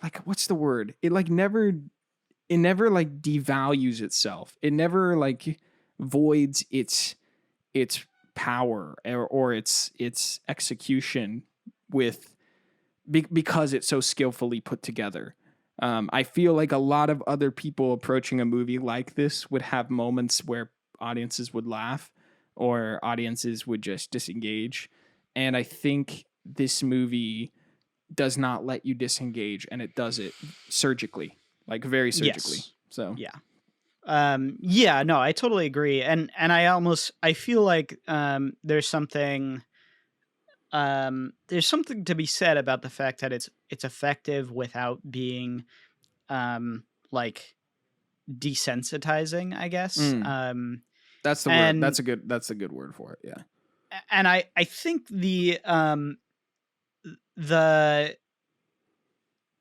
like, what's the word? It never like devalues itself. It never like voids its power, or its execution with because it's so skillfully put together. I feel like a lot of other people approaching a movie like this would have moments where audiences would laugh, or audiences would just disengage. And I think this movie does not let you disengage, and it does it surgically, like very surgically. Yes. So Yeah. Yeah, no, I totally agree. And I feel like there's something to be said about the fact that it's effective without being like desensitizing, I guess. mm, that's the word. And That's a good word for it. Yeah. I think the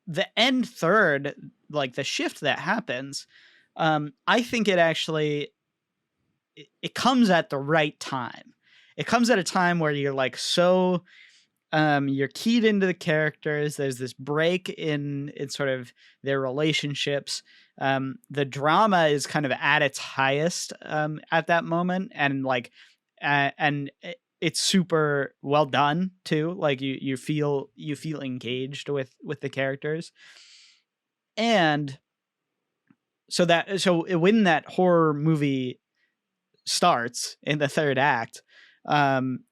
the end third, like the shift that happens, I think it comes at the right time. It comes at a time where you're like so you're keyed into the characters. There's this break in sort of their relationships. The drama is kind of at its highest at that moment, and like it's super well done too. Like you feel engaged with the characters. And so when that horror movie starts in the third act, um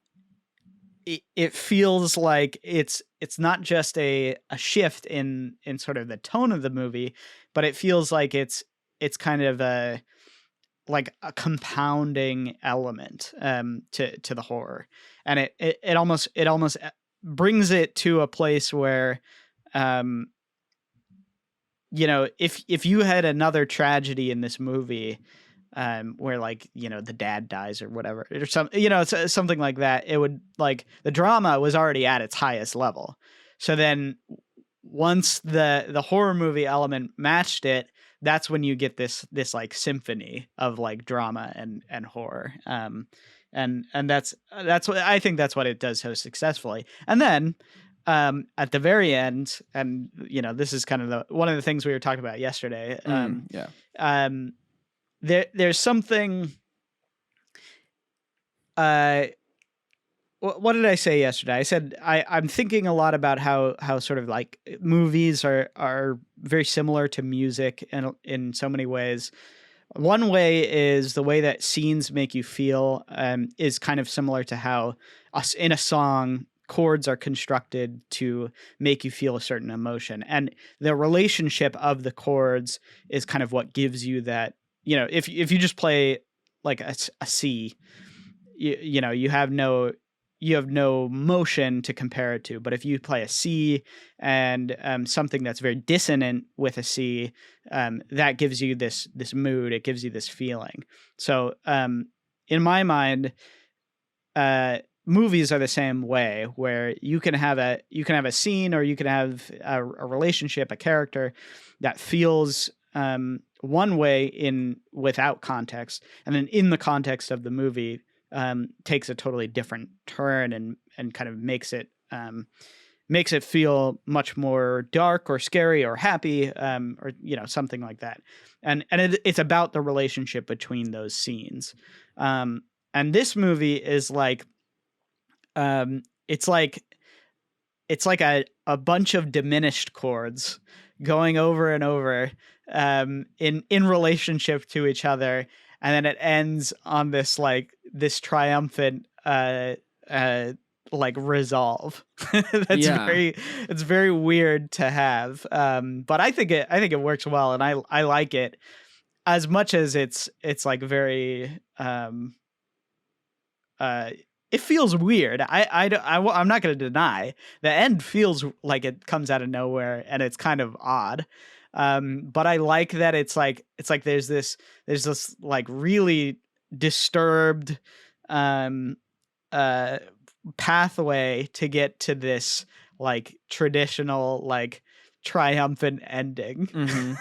it feels like it's not just a shift in sort of the tone of the movie, but it feels like it's kind of a like a compounding element to the horror. And it almost brings it to a place where um you know, if you had another tragedy in this movie, where like, you know, the dad dies or whatever, or something, you know, it's something like that, it would like the drama was already at its highest level. So then once the horror movie element matched it, that's when you get this like symphony of like drama and horror. And that's what I think, that's what it does so successfully. And then at the very end, and you know, this is kind of one of the things we were talking about yesterday. Yeah. Um, there's something. Uh, what did I say yesterday? I said I'm thinking a lot about how sort of like movies are very similar to music in so many ways. One way is the way that scenes make you feel, is kind of similar to how us in a song chords are constructed to make you feel a certain emotion, and the relationship of the chords is kind of what gives you that. You know, if you just play like a C, you know, you have no motion to compare it to. But if you play a C and something that's very dissonant with a C, that gives you this mood. It gives you this feeling. So in my mind, movies are the same way, where you can have a scene, or you can have a relationship, a character that feels one way without context, and then in the context of the movie takes a totally different turn, and kind of makes it feel much more dark or scary or happy, or something like that. And it's about the relationship between those scenes. And this movie is like, it's like a bunch of diminished chords going over and over, in relationship to each other, and then it ends on this triumphant like resolve. Yeah. It's very weird to have, but I think it works well, and I like it, as much as it's like very it feels weird. I'm not going to deny the end feels like it comes out of nowhere, and it's kind of odd. But I like that it's like there's this like really disturbed um pathway to get to this like traditional like triumphant ending. Mm-hmm.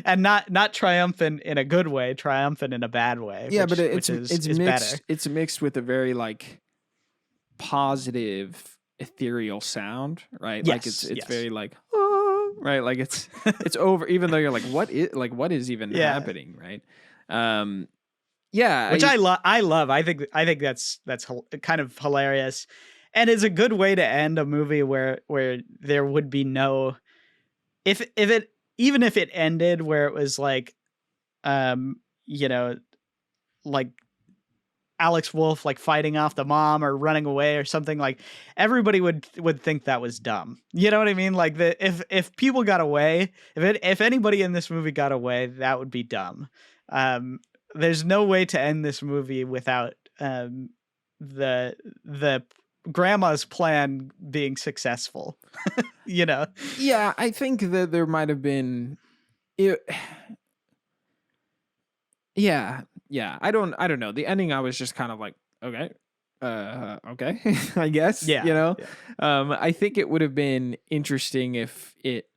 And not triumphant in a good way, triumphant in a bad way, Yeah, but which is better. mixed. It's mixed with a very like positive ethereal sound, right? Like Yes, it's yes. very like right, like it's over, even though you're like, what is even Yeah. happening, right? Yeah, Which I love. I think that's kind of hilarious, and is a good way to end a movie where there would be no, if it, even if it ended where it was like, you know, like Alex Wolff like fighting off the mom or running away or something, like everybody would think that was dumb. You know what I mean? Like if people got away, if anybody in this movie got away, that would be dumb. There's no way to end this movie without the grandma's plan being successful. You know? yeah, I think that there might have been it. Yeah, yeah. I don't know. The ending, I was just kind of like, okay, okay, I guess. Yeah. I think it would have been interesting if it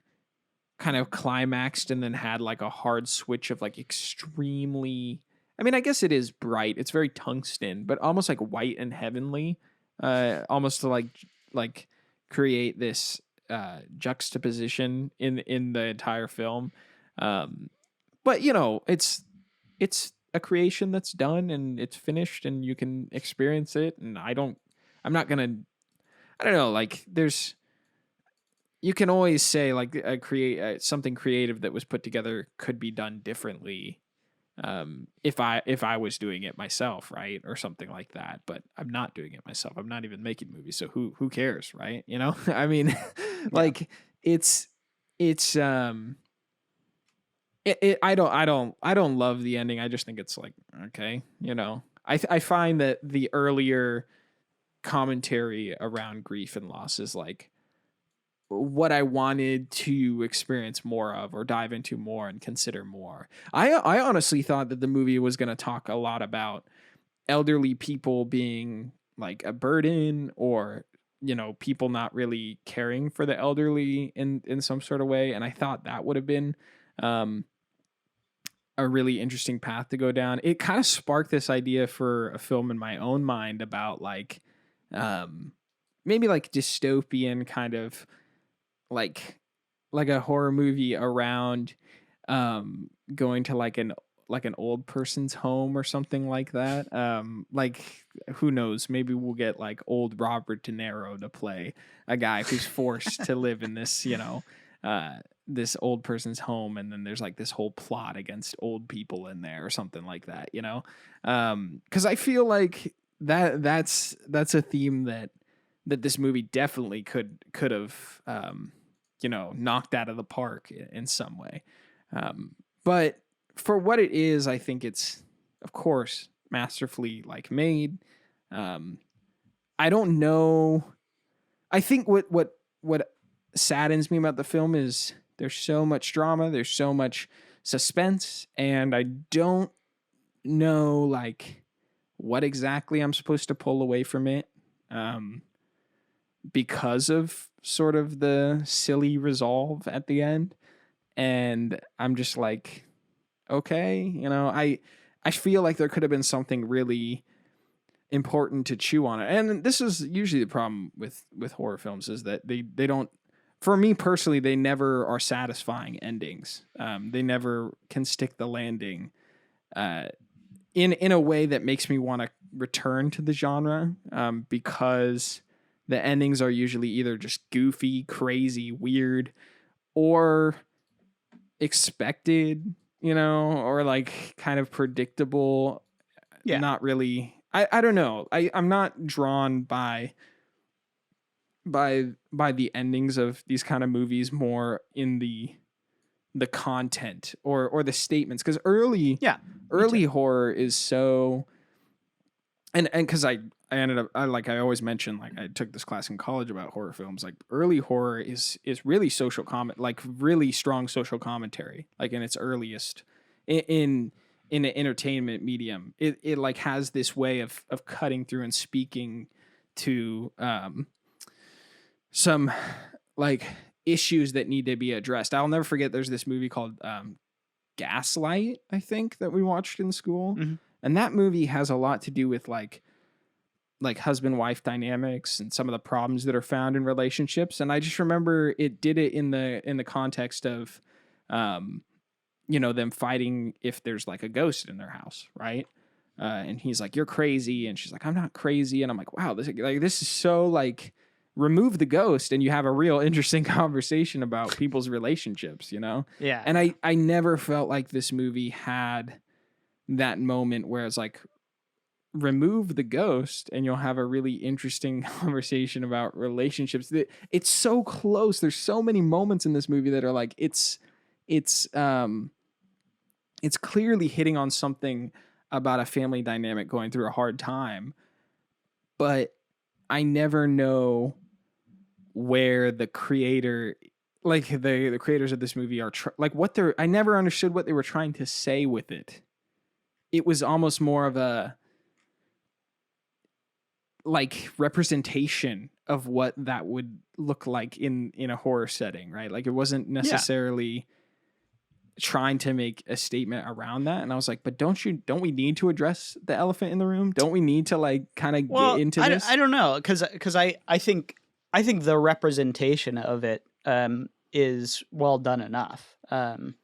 kind of climaxed and then had like a hard switch of like extremely. I mean, I guess it is bright. It's very tungsten, but almost like white and heavenly. Almost to like create this juxtaposition in the entire film. But it's a creation that's done and it's finished and you can experience it. And I'm not gonna, I don't know, like you can always say like something creative that was put together could be done differently. If I was doing it myself, right, or something like that, but I'm not doing it myself. I'm not even making movies, so who cares, right? I mean, like it's I don't love the ending. I just think it's like, okay, I find that the earlier commentary around grief and loss is like what I wanted to experience more of or dive into more and consider more. I honestly thought that the movie was going to talk a lot about elderly people being like a burden, or people not really caring for the elderly in some sort of way, and I thought that would have been a really interesting path to go down. It kind of sparked this idea for a film in my own mind about like maybe like dystopian kind of like a horror movie around going to like an old person's home or something like that. Like who knows, maybe we'll get like old Robert De Niro to play a guy who's forced to live in this this old person's home, and then there's like this whole plot against old people in there or something like that, because I feel like that's a theme that this movie definitely could have knocked out of the park in some way, but for what it is, I think it's of course masterfully like made. I don't know, I think what saddens me about the film is there's so much drama, there's so much suspense, and I don't know like what exactly I'm supposed to pull away from it, because of sort of the silly resolve at the end. And I'm just like, okay, I feel like there could have been something really important to chew on it. And this is usually the problem with horror films, is that they don't, for me personally, they never are satisfying endings. They never can stick the landing uh, in a way that makes me want to return to the genre, because the endings are usually either just goofy, crazy, weird, or expected, or like kind of predictable. Yeah. Not really. I don't know. I'm not drawn by the endings of these kind of movies, more in the content or the statements, because Yeah. Me too. early horror is so, and because I ended up, like I always mention, like I took this class in college about horror films. Like early horror is really social comment, like really strong social commentary, like in its earliest, in an entertainment medium. It like has this way of cutting through and speaking to some like issues that need to be addressed. I'll never forget, there's this movie called Gaslight, I think, that we watched in school. Hmm. And that movie has a lot to do with like husband wife dynamics and some of the problems that are found in relationships. And I just remember it did it in the context of them fighting if there's like a ghost in their house, right? And he's like, "You're crazy," and she's like, "I'm not crazy." And I'm like, "Wow, this is so like, remove the ghost and you have a real interesting conversation about people's relationships, Yeah. And I never felt like this movie had that moment where it's like, remove the ghost and you'll have a really interesting conversation about relationships. It's so close. There's so many moments in this movie that are like, it's clearly hitting on something about a family dynamic going through a hard time, but I never know where the creator, like the creators of this movie are like what they're, I never understood what they were trying to say with it. It was almost more of a like representation of what that would look like in a horror setting, right? Like it wasn't Yeah. necessarily trying to make a statement around that. And I was like, but don't we need to address the elephant in the room? Don't we need to like kind of get Well, into I this? don't know, because I think the representation of it is well done enough. Um,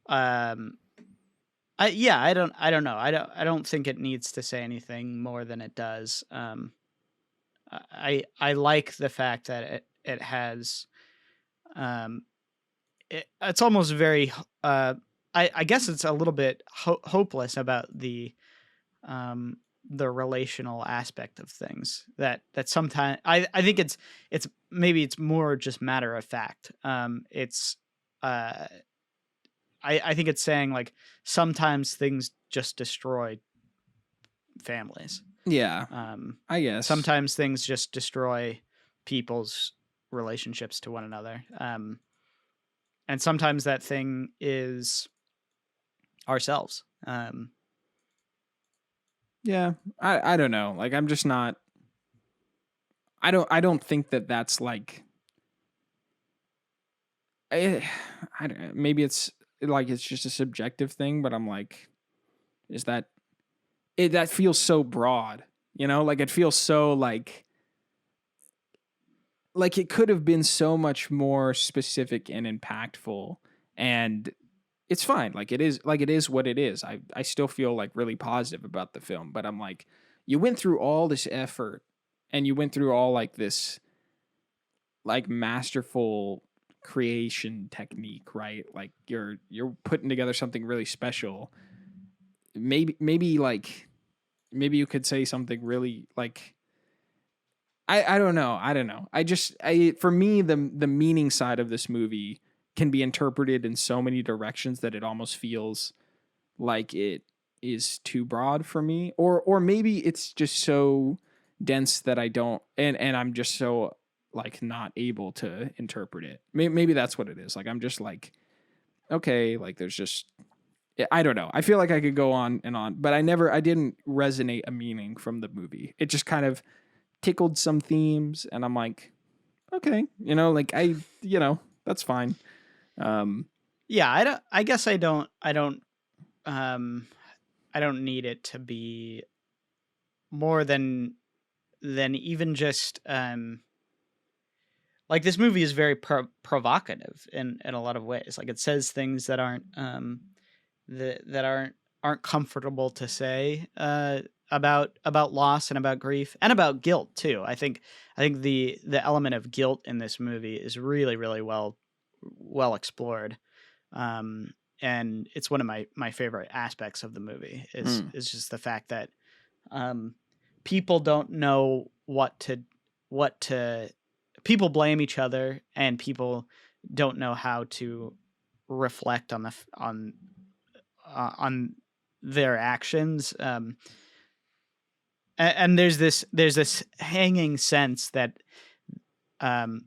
I don't know. I don't think it needs to say anything more than it does. I like the fact that it has um it's almost very I guess it's a little bit hopeless about um the relational aspect of things, that sometimes I think it's maybe it's more just matter of fact. It's uh I think it's saying like sometimes things just destroy families. Yeah, Um I guess. Sometimes things just destroy people's relationships to one another. And sometimes that thing is ourselves. Yeah, I don't know. Like I'm just not. I don't think that that's like. I don't know. Maybe it's like it's just a subjective thing, but I'm like, is that it? That feels so broad, Like it feels so like it could have been so much more specific and impactful, and it's fine. Like it is what it is. I still feel like really positive about the film, but I'm like, you went through all this effort and you went through all like this like masterful creation technique, right? Like you're putting together something really special. Maybe you could say something really like, I don't know. I don't know. For me, the meaning side of this movie can be interpreted in so many directions that it almost feels like it is too broad for me, or maybe it's just so dense that I don't, and I'm just so like not able to interpret it. Maybe that's what it is. Like I'm just like, okay, like there's just I don't know. I feel like I could go on and on, but I didn't resonate a meaning from the movie. It just kind of tickled some themes, and I'm like, okay, like that's fine. Um, Yeah, I guess um I don't need it to be more than even just like this movie is very provocative in a lot of ways. Like it says things that aren't comfortable to say about loss and about grief and about guilt too. I think the element of guilt in this movie is really really well explored. Um, and it's one of my favorite aspects of the movie is just the fact that um, people don't know what to people blame each other and people don't know how to reflect on their actions. And there's this hanging sense that um,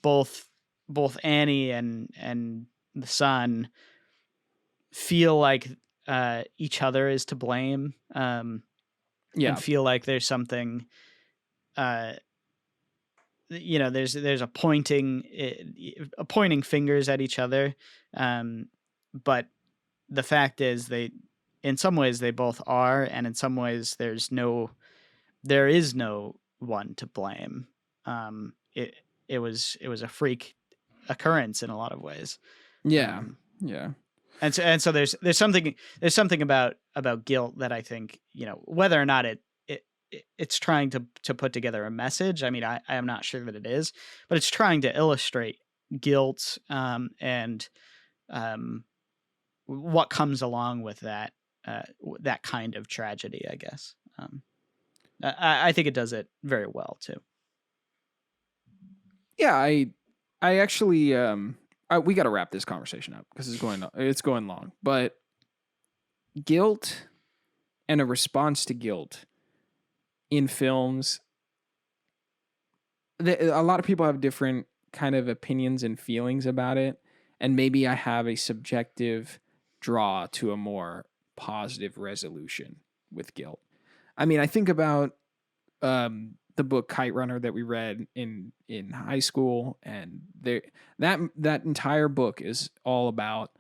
both Annie and the son feel like each other is to blame, yeah, and feel like there's something uh, there's a pointing fingers at each other, but the fact is they in some ways they both are, and in some ways there is no one to blame. It it was a freak occurrence in a lot of ways. yeah, um, yeah, and so there's something about guilt that I think whether or not it's trying to put together a message. I mean, I am not sure that it is, but it's trying to illustrate guilt, and um, what comes along with that kind of tragedy, I guess. I think it does it very well too. yeah. I actually, we got to wrap this conversation up because it's going long. But guilt and a response to guilt in films, a lot of people have different kind of opinions and feelings about it, and maybe I have a subjective draw to a more positive resolution with guilt. I mean, I think about the book Kite Runner that we read in high school, and that entire book is all about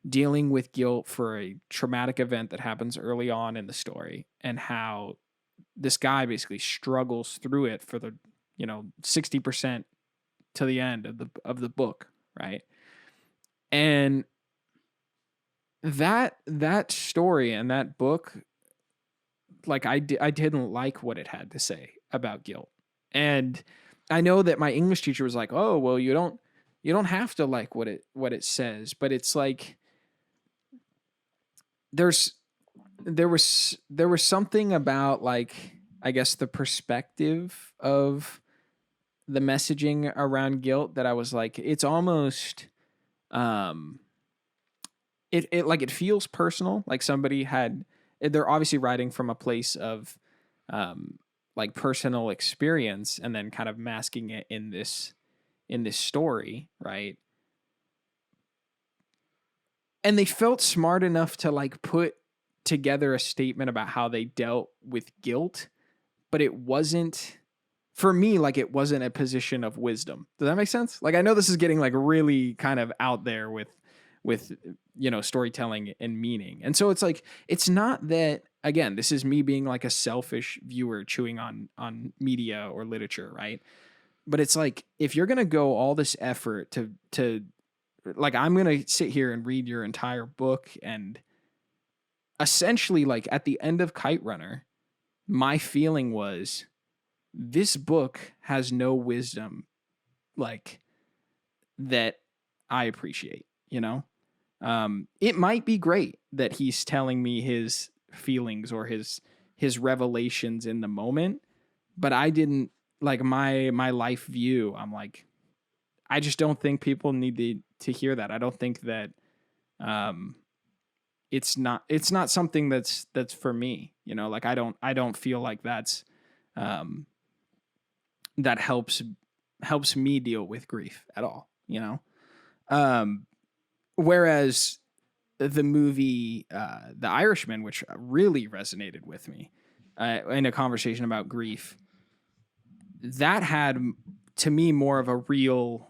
dealing with guilt for a traumatic event that happens early on in the story, and how this guy basically struggles through it for the 60% to the end of the book, right? And that story and that book, like I didn't like what it had to say about guilt. And I know that my English teacher was like, "Oh, well, you don't have to like what it says," but it's like there's there was something about, like, I guess, the perspective of the messaging around guilt that I was like, it's almost um it like it feels personal, like somebody had they're obviously writing from a place of um like personal experience and then kind of masking it in this story, right? And they felt smart enough to like put together a statement about how they dealt with guilt, but it wasn't, for me, like, it wasn't a position of wisdom. Does that make sense? Like, I know this is getting like really kind of out there with storytelling and meaning. And so it's like, it's not that, again, this is me being like a selfish viewer chewing on media or literature, right? But it's like, if you're going to go all this effort to like, I'm going to sit here and read your entire book, and essentially, like, at the end of Kite Runner, my feeling was, this book has no wisdom, like, that I appreciate, it might be great that he's telling me his feelings or his revelations in the moment, but I didn't, like, my life view, I'm like, I just don't think people need to hear that. I don't think that um it's not something that's for me, like, I don't feel like that's um that helps me deal with grief at all. Um whereas the movie The Irishman, which really resonated with me in a conversation about grief, that had to me more of a real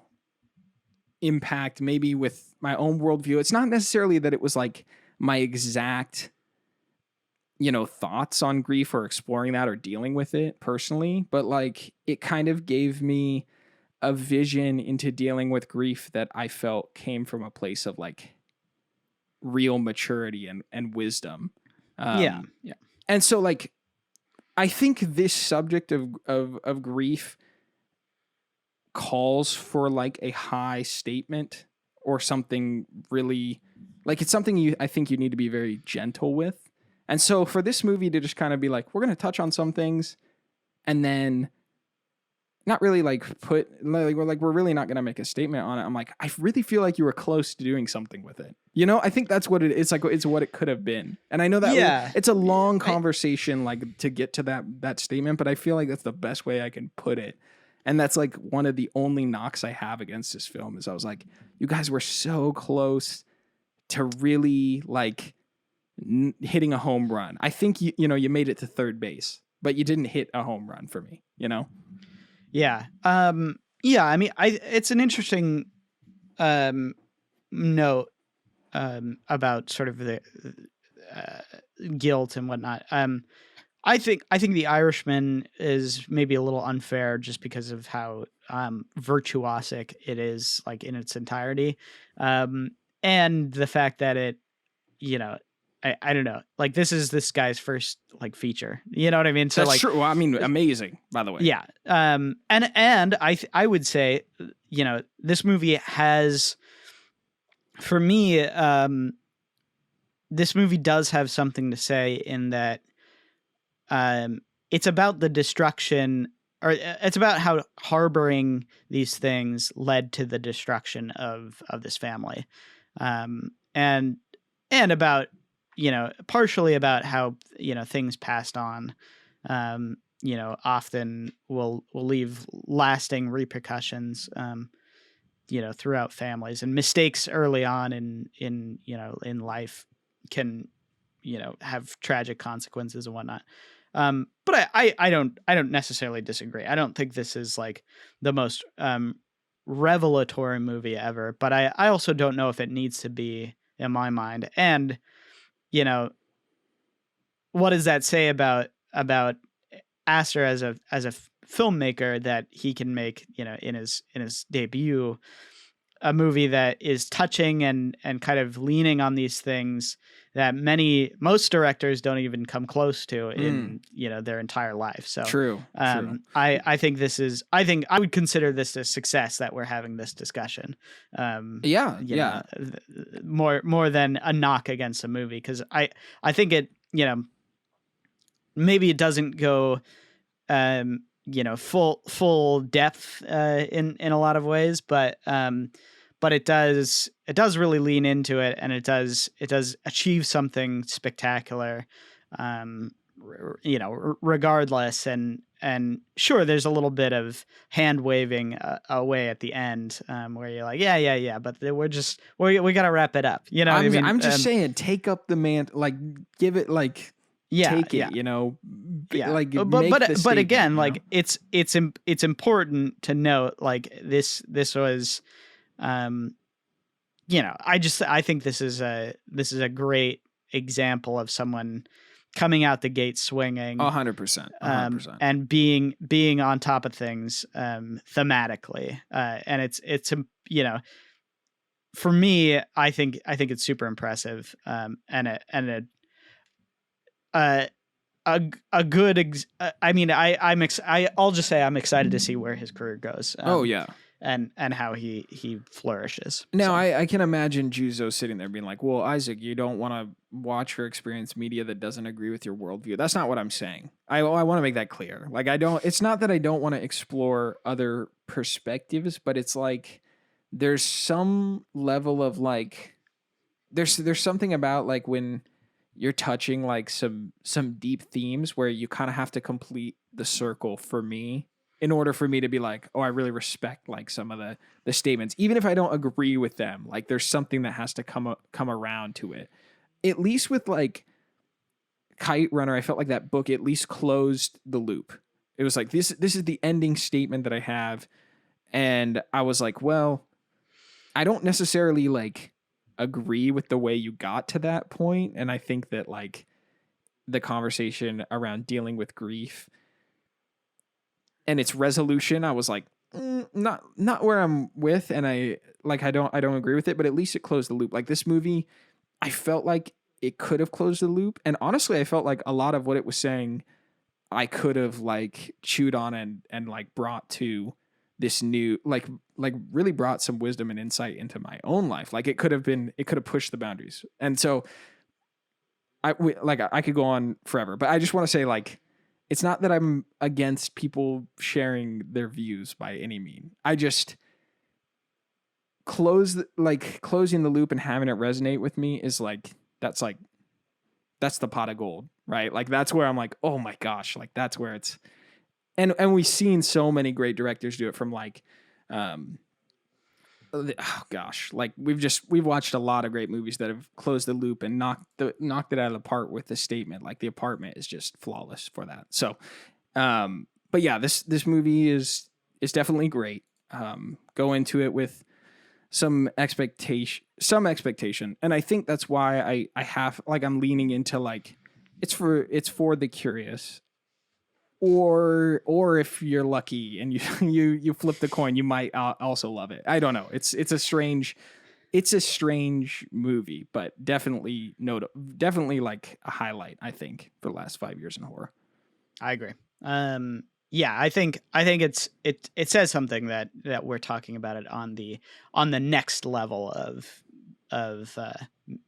impact, maybe with my own worldview. It's not necessarily that it was like my exact, thoughts on grief or exploring that or dealing with it personally, but like it kind of gave me a vision into dealing with grief that I felt came from a place of like real maturity and wisdom. Yeah. Um, Yeah. and so like, I think this subject of grief calls for like a high statement or something really like it's something I think you need to be very gentle with. And so for this movie to just kind of be like, we're going to touch on some things and then not really like we're really not going to make a statement on it. I'm like, I really feel like you were close to doing something with it. I think that's what it's like. It's what it could have been. And I know that it's a long conversation, like to get to that statement, but I feel like that's the best way I can put it. And that's like one of the only knocks I have against this film is I was like, you guys were so close to really like hitting a home run. I think you made it to third base, but you didn't hit a home run for me, Yeah. Yeah. I mean, it's an interesting note about sort of the guilt and whatnot. I think The Irishman is maybe a little unfair just because of how virtuosic it is, like in its entirety, and the fact that it, I don't know, like this is this guy's first like feature. You know what I mean? So that's like, true. Well, I mean, amazing, by the way. Yeah. And I would say, this movie has, for me, this movie does have something to say in that it's about the destruction, or it's about how harboring these things led to the destruction of this family, and about partially about how things passed on, often will leave lasting repercussions, throughout families, and mistakes early on in life can have tragic consequences and whatnot. But I don't necessarily disagree. I don't think this is like the most revelatory movie ever, but I also don't know if it needs to be in my mind. And what does that say about Aster as a filmmaker, that he can make in his debut a movie that is touching and kind of leaning on these things that most directors don't even come close to in their entire life. So true. I think I would consider this a success that we're having this discussion. More than a knock against a movie, because I think it maybe it doesn't go full depth in a lot of ways, but it does really lean into it, and it does achieve something spectacular, regardless. And sure, there's a little bit of hand waving away at the end, where you're like, yeah, but we got to wrap it up. You know what I mean? I'm just saying, take up the like, give it like. Take it, like, but again, like it's important to note, like this was, I think this is a great example of someone coming out the gate swinging 100%, and being on top of things, thematically. And it's for me, I think it's super impressive. A good I'll just say I'm excited to see where his career goes. And how he flourishes. Now, I can imagine Juzo sitting there being like, well, Isaac, you don't want to watch or experience media that doesn't agree with your worldview. That's not what I'm saying. I want to make that clear. Like, it's not that I don't want to explore other perspectives, but it's like there's some level of like, there's something about like when you're touching like some deep themes where you kind of have to complete the circle for me in order for me to be like, oh, I really respect like some of the statements, even if I don't agree with them. Like there's something that has to come around to it. At least with like Kite Runner, I felt like that book at least closed the loop. It was like, this is the ending statement that I have. And I was like, well, I don't necessarily like agree with the way you got to that point. And I think that like the conversation around dealing with grief and its resolution, I was like, not where I'm with. And I don't agree with it, but at least it closed the loop. Like this movie, I felt like it could have closed the loop. And honestly, I felt like a lot of what it was saying, I could have like chewed on and like brought to this new, like really brought some wisdom and insight into my own life. Like it could have pushed the boundaries. And so I could go on forever, but I just want to say like, it's not that I'm against people sharing their views by any mean. I just closing the loop and having it resonate with me is like, that's the pot of gold, right? Like that's where I'm like, oh my gosh, like that's where it's, and we've seen so many great directors do it from like, oh gosh, like we've watched a lot of great movies that have closed the loop and knocked it out of the park with the statement. Like The Apartment is just flawless for that. So, but yeah, this movie is definitely great. Go into it with some expectation, and I think that's why I have like I'm leaning into like it's for the curious. Or if you're lucky and you flip the coin, you might also love it. I don't know. It's a strange movie, but definitely like a highlight, I think, for the last 5 years in horror. I agree. Yeah, I think it says something that we're talking about it on the next level of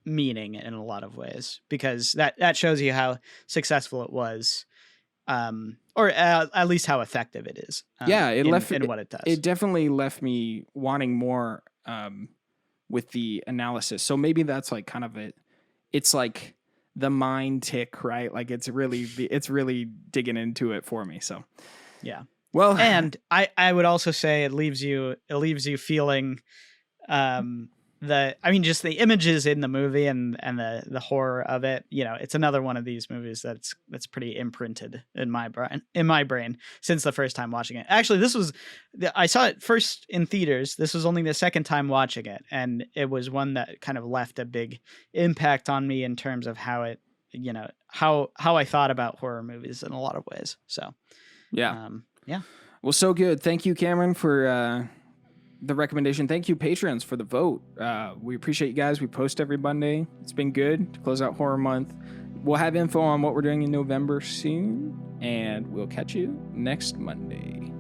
meaning in a lot of ways, because that shows you how successful it was. Or at least how effective it is. It left in what it does. It definitely left me wanting more with the analysis. So maybe that's like kind of it's like the mind tick, right? Like it's really digging into it for me. So yeah. Well, and I would also say it leaves you feeling just the images in the movie and the horror of it. You know, it's another one of these movies that's pretty imprinted in my brain since the first time watching it. Actually, I saw it first in theaters. This was only the second time watching it, and it was one that kind of left a big impact on me in terms of how it, you know, how I thought about horror movies in a lot of ways. So, yeah. Yeah. Well, so good. Thank you, Cameron, for the recommendation. Thank you, patrons, for the vote. We appreciate you guys. We post every Monday. It's been good to close out Horror Month. We'll have info on what we're doing in November soon, and we'll catch you next Monday.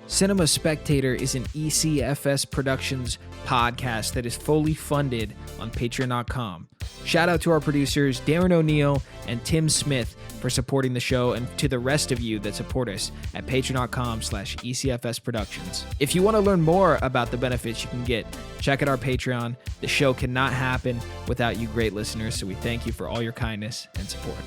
Cinema Spectator is an ECFS Productions podcast that is fully funded on Patreon.com. Shout out to our producers, Darren O'Neill and Tim Smith, for supporting the show, and to the rest of you that support us at patreon.com/ECFS Productions. If you want to learn more about the benefits you can get, check out our Patreon. The show cannot happen without you great listeners, so we thank you for all your kindness and support.